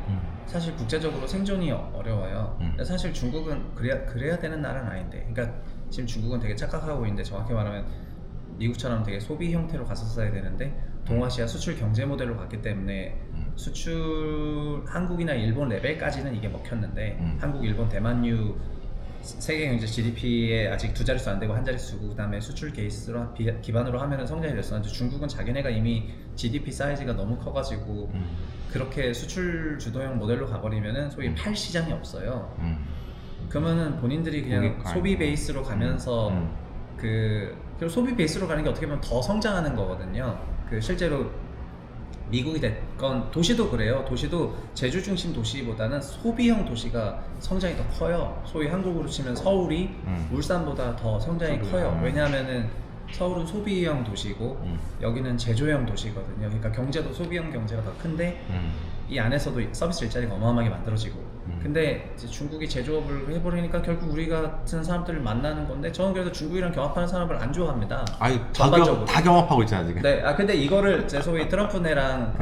사실 국제적으로 생존이 어려워요. 근데 사실 중국은 그래야 되는 나라는 아닌데, 그러니까 지금 중국은 되게 착각하고 있는데 정확히 말하면 미국처럼 되게 소비 형태로 갔었어야 되는데 동아시아 수출 경제 모델로 갔기 때문에 수출 한국이나 일본 레벨까지는 이게 먹혔는데 한국, 일본, 대만류 세계 경제 GDP에 아직 두 자릿수 안 되고 한 자릿수고 그다음에 수출 케이스로 기반으로 하면은 성장이 됐었는데 중국은 자기네가 이미 GDP 사이즈가 너무 커가지고 그렇게 수출 주도형 모델로 가버리면은 소위 팔 시장이 없어요. 그러면은 본인들이 그냥 소비 베이스로 가면서 그리고 소비 베이스로 가는 게 어떻게 보면 더 성장하는 거거든요. 그 실제로 미국이 됐건 도시도 그래요. 도시도 제주 중심 도시보다는 소비형 도시가 성장이 더 커요. 소위 한국으로 치면 서울이 울산보다 더 성장이 커요. 왜냐하면은 서울은 소비형 도시고 여기는 제조형 도시거든요. 그러니까 경제도 소비형 경제가 더 큰데 이 안에서도 서비스 일자리가 어마어마하게 만들어지고 근데 이제 중국이 제조업을 해버리니까 결국 우리 같은 사람들을 만나는 건데 저는 그래서 중국이랑 경합하는 사람을 안 좋아합니다. 아니 전반적으로. 다 경합하고 있잖아 지금. 네, 근데 이거를 제 소위 트럼프네랑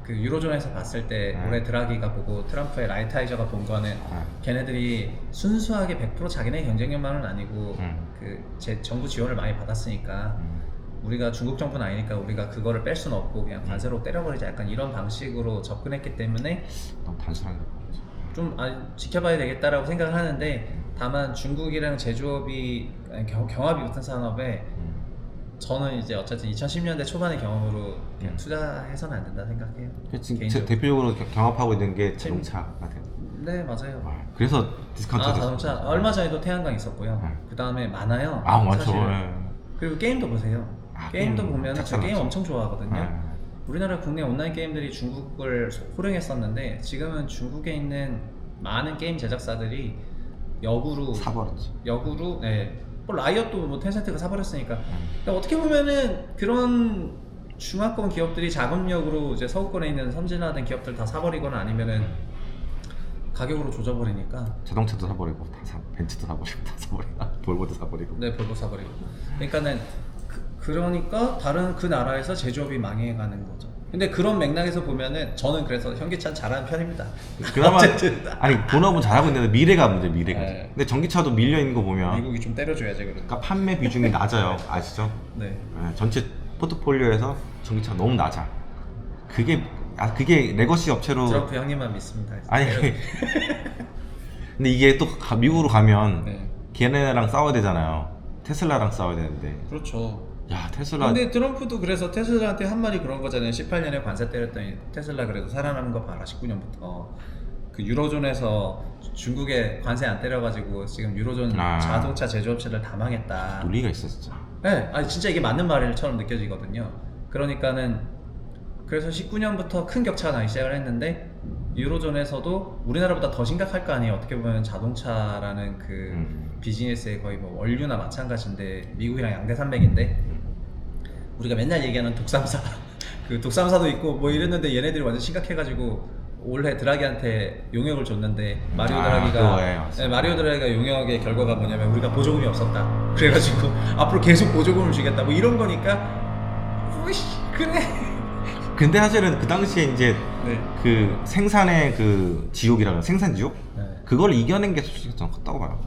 그 유로존에서 봤을 때 올해 드라기가 보고 트럼프의 라이트하이저가 본 거는 걔네들이 순수하게 100% 자기네 경쟁력만은 아니고 그 정부 지원을 많이 받았으니까 우리가 중국 정부는 아니니까 우리가 그거를 뺄 수는 없고 그냥 관세로 때려버리자 약간 이런 방식으로 접근했기 때문에 너무 단순하게 좀 지켜봐야 되겠다라고 생각을 하는데 다만 중국이랑 제조업이 경합이 붙은 산업에 저는 이제 어쨌든 2010년대 초반의 경험으로 그냥 투자해서는 안 된다 생각해요. 지금 대표적으로 경합하고 있는 게 자동차 같아요. 네 맞아요. 그래서 디스카운트 자동차 얼마 전에도 태양광 있었고요. 네. 그 다음에 많아요. 아 맞죠. 사실. 예. 그리고 게임도 보세요. 게임도 보면 저 게임 작살났죠. 엄청 좋아하거든요. 예. 우리나라 국내 온라인 게임들이 중국을 호령했었는데 지금은 중국에 있는 많은 게임 제작사들이 역으로 사버렸지. 네. 뭐 라이엇도 뭐 텐센트가 사버렸으니까. 그러니까 어떻게 보면은 그런 중화권 기업들이 자금력으로 이제 서구권에 있는 선진화된 기업들 다 사버리거나 아니면은 가격으로 조져버리니까. 자동차도 사버리고 벤츠도 사버리고 다 사버리고 볼보도 사버리고. 네, 볼보 사버리고. 그러니까는 그러니까 다른 그 나라에서 제조업이 망해가는 거죠. 근데 그런 맥락에서 보면은 저는 그래서 현기차는 잘하는 편입니다. 그나마 어쨌든. 아니 본업은 잘하고 있는데 미래가 문제 미래가. 네. 근데 전기차도 밀려 있는 거 보면 미국이 좀 때려줘야지 그러니까. 그러니까 판매 비중이 낮아요. 아시죠? 네. 예, 전체 포트폴리오에서 전기차가 너무 낮아. 그게 레거시 업체로. 트럼프 형님만 믿습니다. 아니 근데 이게 또 미국으로 가면 네. 걔네랑 싸워야 되잖아요. 테슬라랑 싸워야 되는데. 그렇죠. 야 테슬라. 근데 트럼프도 그래서 테슬라한테 한 말이 그런 거잖아요. 18년에 관세 때렸더니 테슬라 그래도 살아남은 거 봐라. 19년부터 그 유로존에서 중국에 관세 안 때려가지고 지금 유로존 자동차 제조업체들 다 망했다. 논리가 있어 진짜. 네, 아니 진짜 이게 맞는 말처럼 느껴지거든요. 그러니까는 그래서 19년부터 큰 격차가 나기 시작을 했는데 유로존에서도 우리나라보다 더 심각할 거 아니에요. 어떻게 보면 자동차라는 그 비즈니스의 거의 뭐 원류나 마찬가지인데 미국이랑 양대산맥인데 우리가 맨날 얘기하는 독삼사 그 독삼사도 있고 뭐 이랬는데 얘네들이 완전 심각해가지고 올해 드라기한테 용역을 줬는데 마리오 드라기가 네, 마리오 드라기가 용역의 결과가 뭐냐면 우리가 보조금이 없었다. 그래가지고 앞으로 계속 보조금을 주겠다. 뭐 이런 거니까 오이씨 그래. 근데 사실은 그 당시에 이제 네. 그 생산의 그 지옥이라는 생산 지옥 네. 그걸 이겨낸 게 솔직히 저는 컸다고 봐요.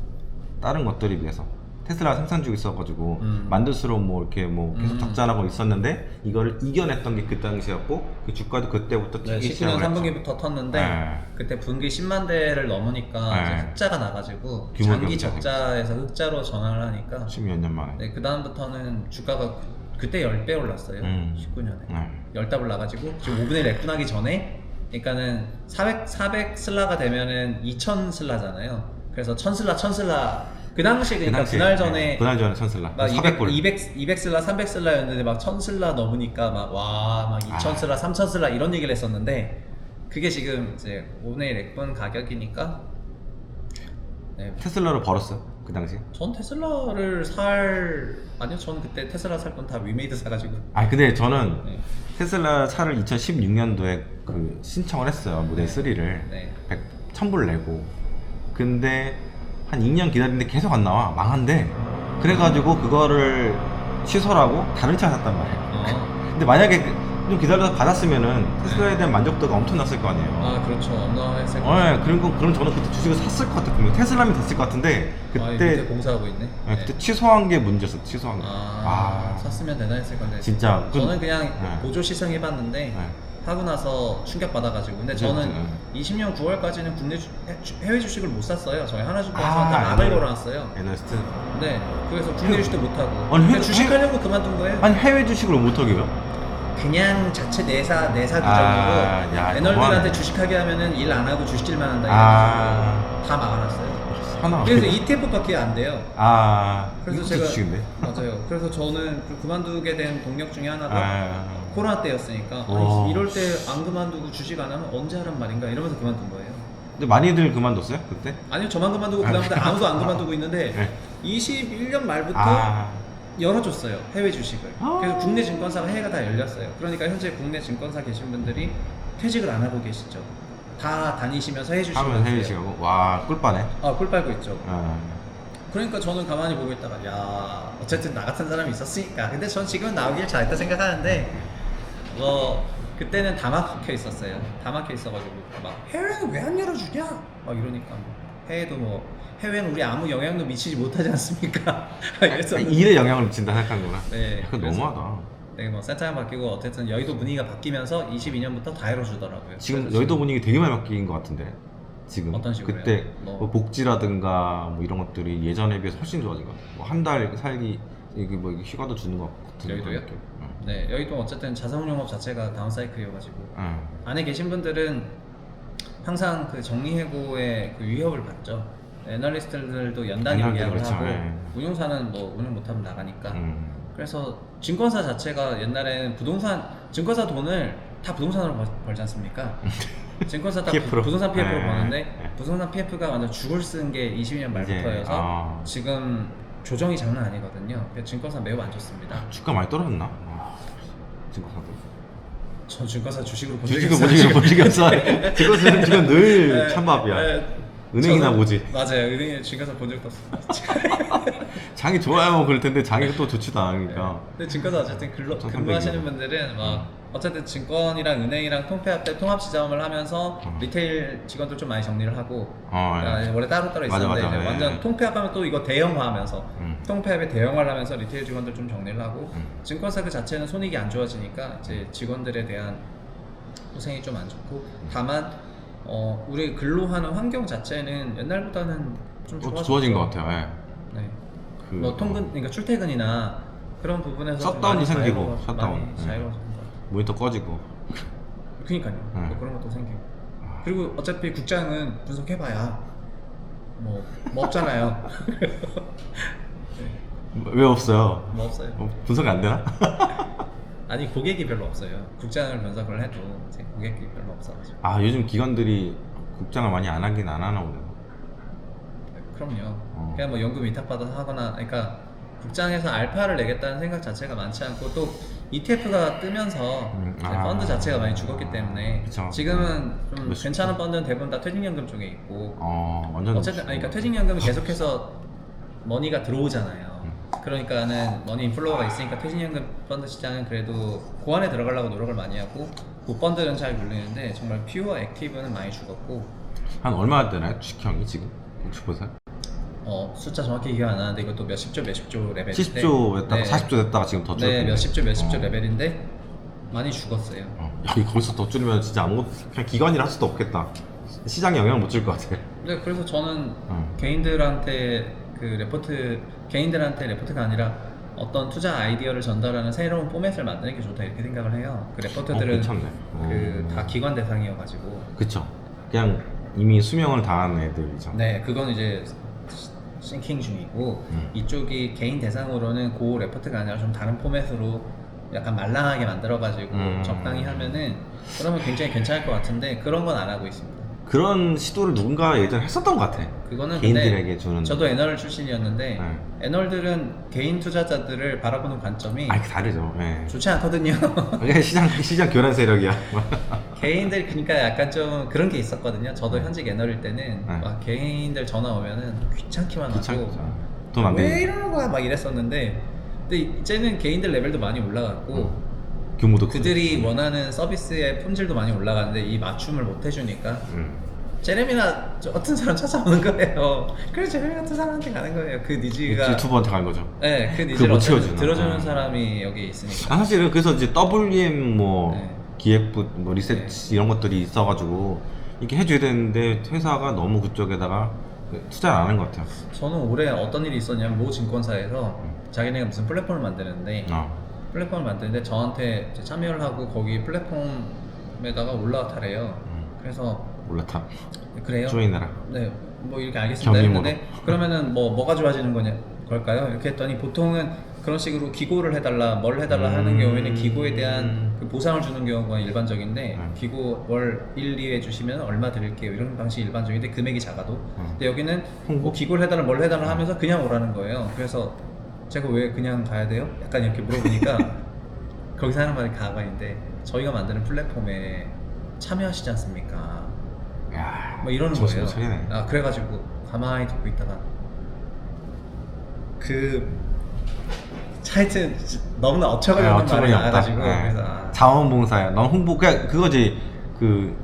다른 것들에 비해서. 테슬라 생산 지옥 있어가지고 만들수록 뭐 이렇게 뭐 계속 적자나고 있었는데 이걸 이겨냈던 게 그 당시였고 그 주가도 그때부터 네, 튀기 19년 시작을 했죠. 3분기부터 텄는데 네. 그때 분기 10만 대를 넘으니까 네. 이제 흑자가 나가지고 규모 장기 경제가 적자에서 흑자로 전환을 하니까 10몇 년 만에. 네, 그 다음부터는 주가가 그때 10배 올랐어요. 19년에 10답을 나가지고 지금 5분의 1 렉분하기 전에 그러니까는 400 슬라가 되면은 2000 슬라잖아요. 그래서 1000 슬라 그 당시에 그러니까 그날 전에 그날 전에 천슬라 막 400불 200 슬라 300 슬라였는데 막 1000 슬라 넘으니까 막 2000 슬라 3000 슬라 이런 얘기를 했었는데 그게 지금 이제 5분의 1 렉분 가격이니까 네. 테슬라로 벌었어요 그 당시에. 전 테슬라를 아니요 저는 그때 테슬라 살 건 다 위메이드 사가지고. 아 근데 저는 네. 테슬라 차를 2016년도에 그 신청을 했어요 모델 3를. 네. 1000불 내고. 근데 한 2년 기다리는데 계속 안 나와. 망한데. 그래가지고 그거를 취소하고 다른 차 샀단 말이에요. 근데 만약에 좀 기다려서 받았으면은 테슬라에 대한 만족도가 엄청났을 거 아니에요. 아 그렇죠. 엄청났을 것 같아요. 그럼 저는 그때 주식을 샀을 것 같았거든요. 테슬라면 됐을 것 같은데 밑에 공사하고 있네. 네, 그때 취소한 게 문제였어. 취소한 게. 샀으면 대단했을 건데. 진짜. 저는 그냥 네. 보조 시승 해봤는데 네. 하고 나서 충격 받아가지고. 근데 저는 20년 9월까지는 국내 해외 주식을 못 샀어요. 저희 하나증권에서 다 락을 걸어놨어요. 에너스트. 네. 그래서 국내 주식도 못 하고. 아니, 그냥 주식하려고 그만둔 거예요. 아니 해외 주식을 못 하게요? 그냥 자체 내사 규정으로 야, 애널들한테 너무하네. 주식하게 하면은 일 안 하고 주식질만 한다 이래가지고 다 막아놨어요. 하나. 그래서 ETF밖에 안 돼요. 그래서 그래서 제가 주식인데. 맞아요. 그래서 저는 그만두게 된 동력 중에 하나가 코로나 때였으니까 와. 아니, 이럴 때 안 그만두고 주식 안 하면 언제 하란 말인가 이러면서 그만둔 거예요. 근데 많이들 그만뒀어요 그때? 아니요 저만 그만두고 그다음부터 아무도 안 그만두고 있는데 네. 21년 말부터 열어줬어요 해외 주식을. 그래서 국내 증권사가 해외가 다 열렸어요. 그러니까 현재 국내 증권사 계신 분들이 퇴직을 안 하고 계시죠. 다 다니시면서 해주시고 하면 해외 주식하고 와 꿀빠네. 꿀 빨고 있죠. 아. 그러니까 저는 가만히 보고 있다가 야 어쨌든 나 같은 사람이 있었으니까. 근데 전 지금은 나오길 잘했다 생각하는데 뭐 그때는 다 막혀 있었어요. 다 막혀 있어가지고 막 해외는 왜 안 열어주냐 막 이러니까 뭐 해외도 뭐 해외는 우리 아무 영향도 미치지 못하지 않습니까? 그래서 일에 영향을 미친다 생각하는구나. 네, 그거 그래서 너무하다. 네, 뭐 센터장 바뀌고 어쨌든 여의도 분위기가 바뀌면서 22년부터 다 열어주더라고요. 지금 그래서 여의도 분위기 되게 많이 바뀐 것 같은데 지금 어떤 식으로요? 그때 뭐. 복지라든가 뭐 이런 것들이 예전에 비해서 훨씬 좋아진 것 같아요. 뭐 한 달 살기 이게 뭐 휴가도 주는 것 같은 여의도요? 그런 느낌. 네, 여의도 어쨌든 자산운용업 자체가 다운사이클이어가지고 안에 계신 분들은 항상 그 정리해고의 그 위협을 받죠. 애널리스트들도 연단위 연단위, 계약을 그렇죠. 하고 예. 운용사는 뭐 운용 못하면 나가니까. 그래서 증권사 자체가 옛날에는 증권사 돈을 다 부동산으로 벌지 않습니까? 증권사 다 PF 로. 부동산 PF로 네. 버는데 네. 부동산 PF가 완전 죽을 쓴 게 22년 말부터여서 지금 조정이 장난 아니거든요. 그래서 증권사 매우 안 좋습니다. 주가 많이 떨어졌나? 증권사도. 저 증권사 주식으로 본 적이 주식도 없어요. 못 이겼어. 증권사는 지금 늘 찬밥이야. 은행이나 저는- 보지. 맞아요. 은행에 증권사 본 적도 없어요. 장이 좋아요 그럴 텐데 장이 또 좋지도 않으니까. 근데 증권사 어쨌든 좀 근무하시는 선배기로. 분들은 막 어쨌든 증권이랑 은행이랑 통합 지점을 하면서 리테일 직원들 좀 많이 정리를 하고 예. 원래 따로 맞아, 있었는데 맞아. 이제 예. 완전 통폐합하면 또 이거 대형화하면서 음. 통폐합에 대형화를 하면서 리테일 직원들 좀 정리를 하고 음. 증권사 그 자체는 손익이 안 좋아지니까 이제 직원들에 대한 고생이 좀 안 좋고 다만 우리 근로하는 환경 자체는 옛날보다는 좀 좋아진 것 같아요. 예. 네. 그- 뭐 통근 그러니까 출퇴근이나 그런 부분에서 좀 셧다운이 많이 생기고, 셧다운. 많이 네. 자유로워진 것 같아요. 모니터 꺼지고. 그니까요. 네. 뭐 그런 것도 생기고. 그리고 어차피 국장은 분석해봐야 뭐 없잖아요. 왜 없어요? 뭐 없어요. 분석이 안 되나? 아니 고객이 별로 없어요. 국장을 분석을 해도 이제 고객이 별로 없어가지고. 아 요즘 기관들이 국장을 많이 안 하나 보네요. 그럼요. 그냥 뭐 연금 위탁 받아서 하거나, 그러니까 국장에서 알파를 내겠다는 생각 자체가 많지 않고 또 ETF가 뜨면서 이제 펀드 자체가 많이 죽었기 때문에 그쵸. 지금은 좀 몇십 괜찮은 펀드는 대부분 다 퇴직연금 쪽에 있고 완전. 어쨌든 그러니까 퇴직연금은 계속해서 머니가 들어오잖아요. 그러니까는 머니 인플로우가 있으니까 퇴직연금 펀드 시장은 그래도 고안에 들어가려고 노력을 많이 하고 그 펀드는 잘 굴리는데 정말 퓨어 액티브는 많이 죽었고. 한 얼마 되나요? 주식형이 지금? 혹시 보세요? 숫자 정확히 기억 안 나는데 이것도 몇십조 레벨인데 70조 됐다가 네. 40조 됐다가 지금 더 줄었네. 네, 몇십조 레벨인데 많이 죽었어요. 여기 거기서 더 줄이면 진짜 아무것도 그냥 기관이라 할 수도 없겠다. 시장에 영향을 못 줄 것 같아. 네, 그래서 저는 개인들한테 레포트가 아니라 어떤 투자 아이디어를 전달하는 새로운 포맷을 만드는 게 좋다 이렇게 생각을 해요. 그 레포트들은 괜찮네. 다 기관 대상이어가지고. 그쵸. 그냥 이미 수명을 다한 애들이죠. 네, 그건 이제 싱킹 중이고 이쪽이 개인 대상으로는 그 레포트가 아니라 좀 다른 포맷으로 약간 말랑하게 만들어가지고 적당히 하면은 그러면 굉장히 괜찮을 것 같은데 그런 건 안 하고 있습니다. 그런 시도를 누군가 예전에 했었던 것 같아. 그거는 개인들에게 근데 주는. 저도 애널 출신이었는데 네. 애널들은 개인 투자자들을 바라보는 관점이 다르죠. 예. 좋지 않거든요. 그게 시장 교란 세력이야. 개인들 그러니까 약간 좀 그런 게 있었거든요. 저도 현직 애널일 때는 네. 막 개인들 전화 오면은 귀찮기만 하고 돈 안 왜 되니까. 이러는 거야 막 이랬었는데 근데 이제는 개인들 레벨도 많이 올라갔고 규모도 그들이 크고. 원하는 서비스의 품질도 많이 올라가는데 이 맞춤을 못 해주니까 제레미나 저 같은 사람 찾아오는 거예요. 그래서 제레미 같은 사람한테 가는 거예요. 그 니즈가 유튜버한테 간 거죠. 네, 그 그걸 니즈를 못 어쨌든 채워주나. 들어주는 사람이 여기 있으니까. 사실은 그래서 이제 WM 뭐 네. 기획부 뭐 리서치 이런 것들이 있어가지고 이렇게 해줘야 되는데 회사가 너무 그쪽에다가 투자를 안 하는 것 같아요. 저는 올해 어떤 일이 있었냐면 모 증권사에서 자기네가 무슨 플랫폼을 만드는데 플랫폼을 만드는데 저한테 이제 참여를 하고 거기 플랫폼에다가 올라타래요. 그래서 올라타. 그래요? 조인해라. 네, 뭐 이렇게 알겠습니다 경림으로. 했는데 그러면은 뭐가 좋아지는 걸까요? 이렇게 했더니 보통은 그런 식으로 기고를 해달라, 뭘 해달라 하는 경우에는 기고에 대한 그 보상을 주는 경우가 일반적인데 기고 월 1, 2 해주시면 얼마 드릴게요 이런 방식이 일반적인데 금액이 작아도 근데 여기는 뭐 기고를 해달라 뭘 해달라 하면서 그냥 오라는 거예요. 그래서 제가 왜 그냥 가야 돼요? 약간 이렇게 물어보니까 거기서 하는 말이 가관인데 저희가 만드는 플랫폼에 참여하시지 않습니까? 야, 뭐 이러는 정신 거예요. 못 차리네. 그래가지고 가만히 듣고 있다가 하여튼 너무나 어처구니없는 말이 어처구니 없다. 나와가지고 네. 그래서 자원봉사야. 넌 홍보 그거지. 그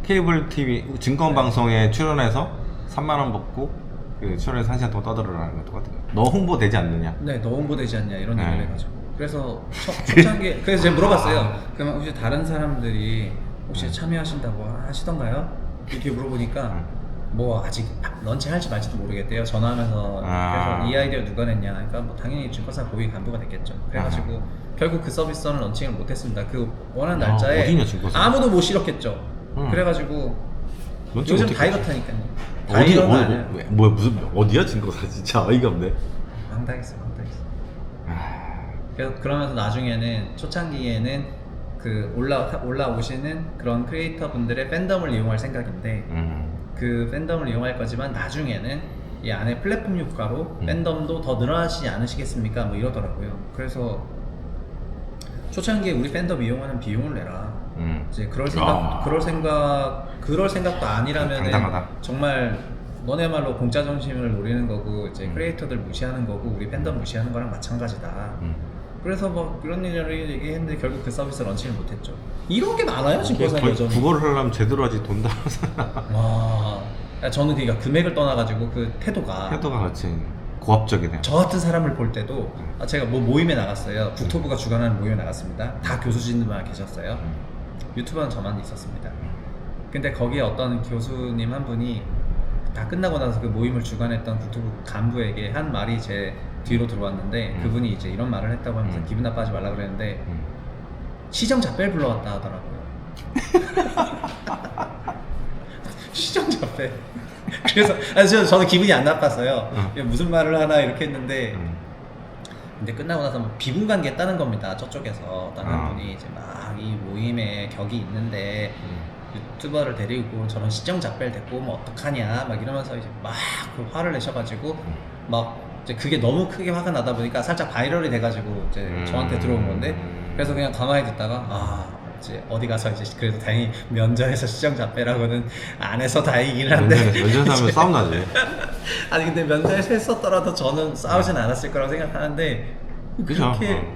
케이블 TV 증권 방송에 출연해서 3만 원 받고 그 출연해서 1시간 동안 떠들어라는 거 똑같은 거. 너 홍보 되지 않느냐? 네, 너 홍보되지 않냐 이런 네. 얘기를 해가지고 그래서 초창기에 그래서 제가 물어봤어요. 그러면 혹시 다른 사람들이 혹시 참여하신다고 하시던가요? 이렇게 물어보니까 뭐 아직 런칭할지 말지도 모르겠대요. 전화하면서 그래서 이 아이디어 누가 냈냐. 그러니까 뭐 당연히 증권사 고위 간부가 냈겠죠. 그래가지고 결국 그 서비스는 런칭을 못했습니다. 그 원하는 날짜에 어디냐, 증권사? 아무도 못 실었겠죠. 그래가지고 런칭 요즘 어떻게 다 했지? 이렇다니까요. 다 어디 이런 거 어디 아니에요. 뭐야 무슨 어디야 증거사 진짜 어이가 없네. 황당했어. 그래서 그러면서 나중에는 초창기에는 그 올라오시는 그런 크리에이터 분들의 팬덤을 이용할 생각인데 그 팬덤을 이용할 거지만 나중에는 이 안에 플랫폼 효과로 팬덤도 더 늘어나시지 않으시겠습니까? 뭐 이러더라고요. 그래서 초창기에 우리 팬덤 이용하는 비용을 내라. 이제 그럴 생각도 아니라면 당당하다. 정말 너네말로 공짜 정신을 노리는 거고 이제 크리에이터들 무시하는 거고 우리 팬덤 무시하는 거랑 마찬가지다. 그래서 뭐 그런 일을 얘기했는데 결국 그 서비스 런칭을 못했죠. 이런 게 많아요 증권사 여전히. 국어를 하려면 제대로 하지 돈 달아서. 와, 저는 그러니까 금액을 떠나가지고 그 태도가 그렇지 고압적이네요. 저 같은 사람을 볼 때도 제가 뭐 모임에 나갔어요. 국토부가 주관하는 모임에 나갔습니다. 다 교수진들만 계셨어요. 유튜버는 저만 있었습니다. 근데 거기에 어떤 교수님 한 분이 다 끝나고 나서 그 모임을 주관했던 국토부 간부에게 한 말이 제 뒤로 들어왔는데 그분이 이제 이런 말을 했다고 하면서 기분 나빠하지 말라 그랬는데 시정 잡배를 불러왔다 하더라고요. 시정 잡배. 그래서 저는 기분이 안 나빴어요. 무슨 말을 하나 이렇게 했는데 근데 끝나고 나서 뭐 비분관계했다는 겁니다. 저쪽에서 다른 분이 이제 막 이 모임에 격이 있는데 유튜버를 데리고 저런 시정 잡배를 데리고 오면 어떡하냐 막 이러면서 이제 막 그 화를 내셔가지고 막 이제 그게 너무 크게 화가 나다 보니까 살짝 바이럴이 돼가지고 이제 저한테 들어온 건데 그래서 그냥 가만히 듣다가 이제 어디 가서 이제 그래도 다행히 면전에서 시정 잡배라고는 안 해서 다행이긴 한데 면전에서 하면 싸움 나지. 아니 근데 면전에서 했었더라도 저는 싸우진 않았을 거라고 생각하는데 그죠. 그렇게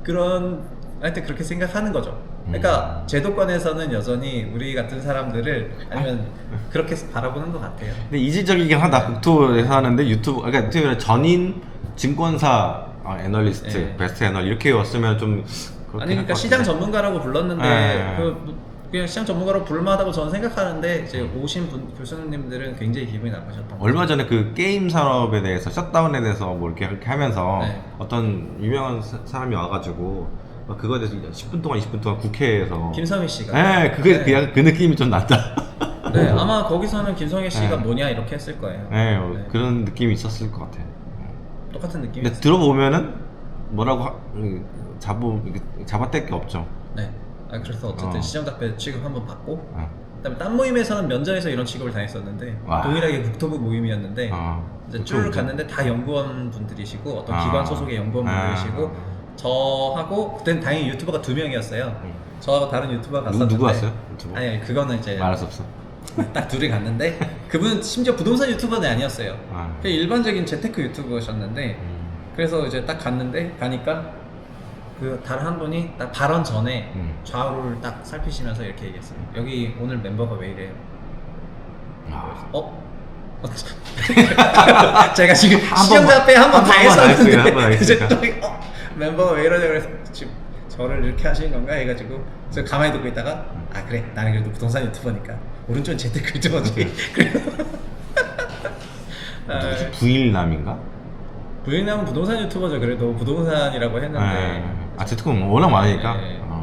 그런 하여튼 그렇게 생각하는 거죠. 그러니까 제도권에서는 여전히 우리 같은 사람들을 아니면 그렇게 바라보는 것 같아요. 근데 이질적이긴 하다. 국토에서 하는데 유튜브, 그러니까 유튜브는 전인 증권사 애널리스트, 네. 베스트 애널 이렇게 왔으면 좀 아니 그러니까 시장 전문가라고 불렀는데 네. 그냥 시장 전문가로 부를만하다고 저는 생각하는데 이제 오신 교수님들은 굉장히 기분이 나쁘셨던 거예요. 얼마 전에 그 게임 산업에 대해서 샷다운에 대해서 뭐 이렇게 하면서 네. 어떤 유명한 사람이 와가지고 그거에 대해서 10분 동안 20분 동안 국회에서 김성희 씨가. 네, 그게 그 느낌이 좀 났다. 네, 아마 거기서는 김성희 씨가 네. 뭐냐 이렇게 했을 거예요. 네, 네. 그런 느낌이 있었을 것 같아요. 똑같은 근데 느낌이었어요. 들어보면은 뭐라고 잡아뗄 게 없죠. 네. 그래서 어쨌든 시정 답변 취급 한번 받고 그다음에 딴 모임에서는 면전에서 이런 취급을 당했었는데 와. 동일하게 국토부 모임이었는데 이제 쭉 그쵸. 갔는데 다 연구원 분들이시고 어떤 아. 기관 소속의 연구원 분들이시고 저하고 그때는 다행히 유튜버가 2명이었어요. 저하고 다른 유튜버가 갔었는데 누구 왔어요? 유튜버? 아니 그거는 이제 말할 수 없어. 딱 둘이 갔는데 그분은 심지어 부동산 유튜버는 아니었어요. 그냥 일반적인 재테크 유튜버셨는데 그래서 이제 딱 갔는데 가니까 그 다른 한 분이 딱 발언 전에 좌우를 딱 살피시면서 이렇게 얘기했어요. 여기 오늘 멤버가 왜 이래요? 제가 지금 시청자 한번 당했었는데 한번 이제 하겠습니까? 또 멤버가 왜 이러냐 그래서 지금 저를 이렇게 하시는 건가 해가지고 저 가만히 듣고 있다가 그래 나는 그래도 부동산 유튜버니까 오른쪽은 재테크 유튜버지. 그래서 누구지? 부일남인가? 부인남은 부동산 유튜버죠. 그래도 부동산이라고 했는데 재테크는 워낙 많으니까.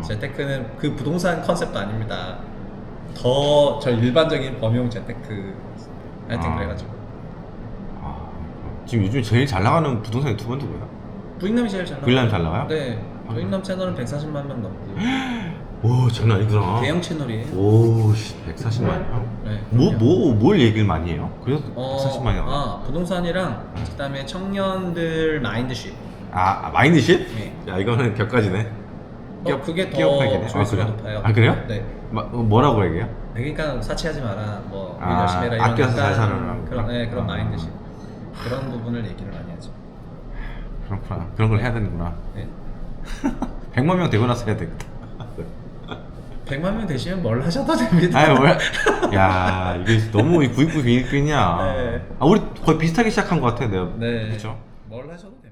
재테크는 그 부동산 컨셉도 아닙니다. 더 저 일반적인 범용 재테크 하여튼 그래가지고 지금 요즘 제일 잘 나가는 부동산 유튜버는 누구야? 부인남이 제일 잘 나가요. 부인남이 잘 나가요? 네. 부인남 채널은 140만 명 넘고 오 장난 아니구나. 대형 채널이에요. 오 140만이요? 네. 뭘 얘기를 많이 해요? 그래서 140만이 나와요? 부동산이랑 그다음에 청년들 마인드십. 마인드십? 네. 야 이거는 격가지네. 그게 끼어파기네. 더 조회수가 그래요? 높아요. 그래요? 네. 뭐라고 얘기해요? 그러니까 사치하지 마라. 뭐 일 열심히 해라 이런 아껴서 잘 약간 살아라. 그런 마인드십. 그런 부분을 얘기를 많이 하죠. 그렇구나. 그런 걸 해야 되는구나. 네. 100만 명 되고 나서 해야 되겠다. 100만 명 되시면 뭘 하셔도 됩니다. 아유 뭐야? 야 이게 너무 구입구 비밀이냐? 네. 우리 거의 비슷하게 시작한 것 같아 내가. 네. 그렇죠? 뭘 하셔도 돼요.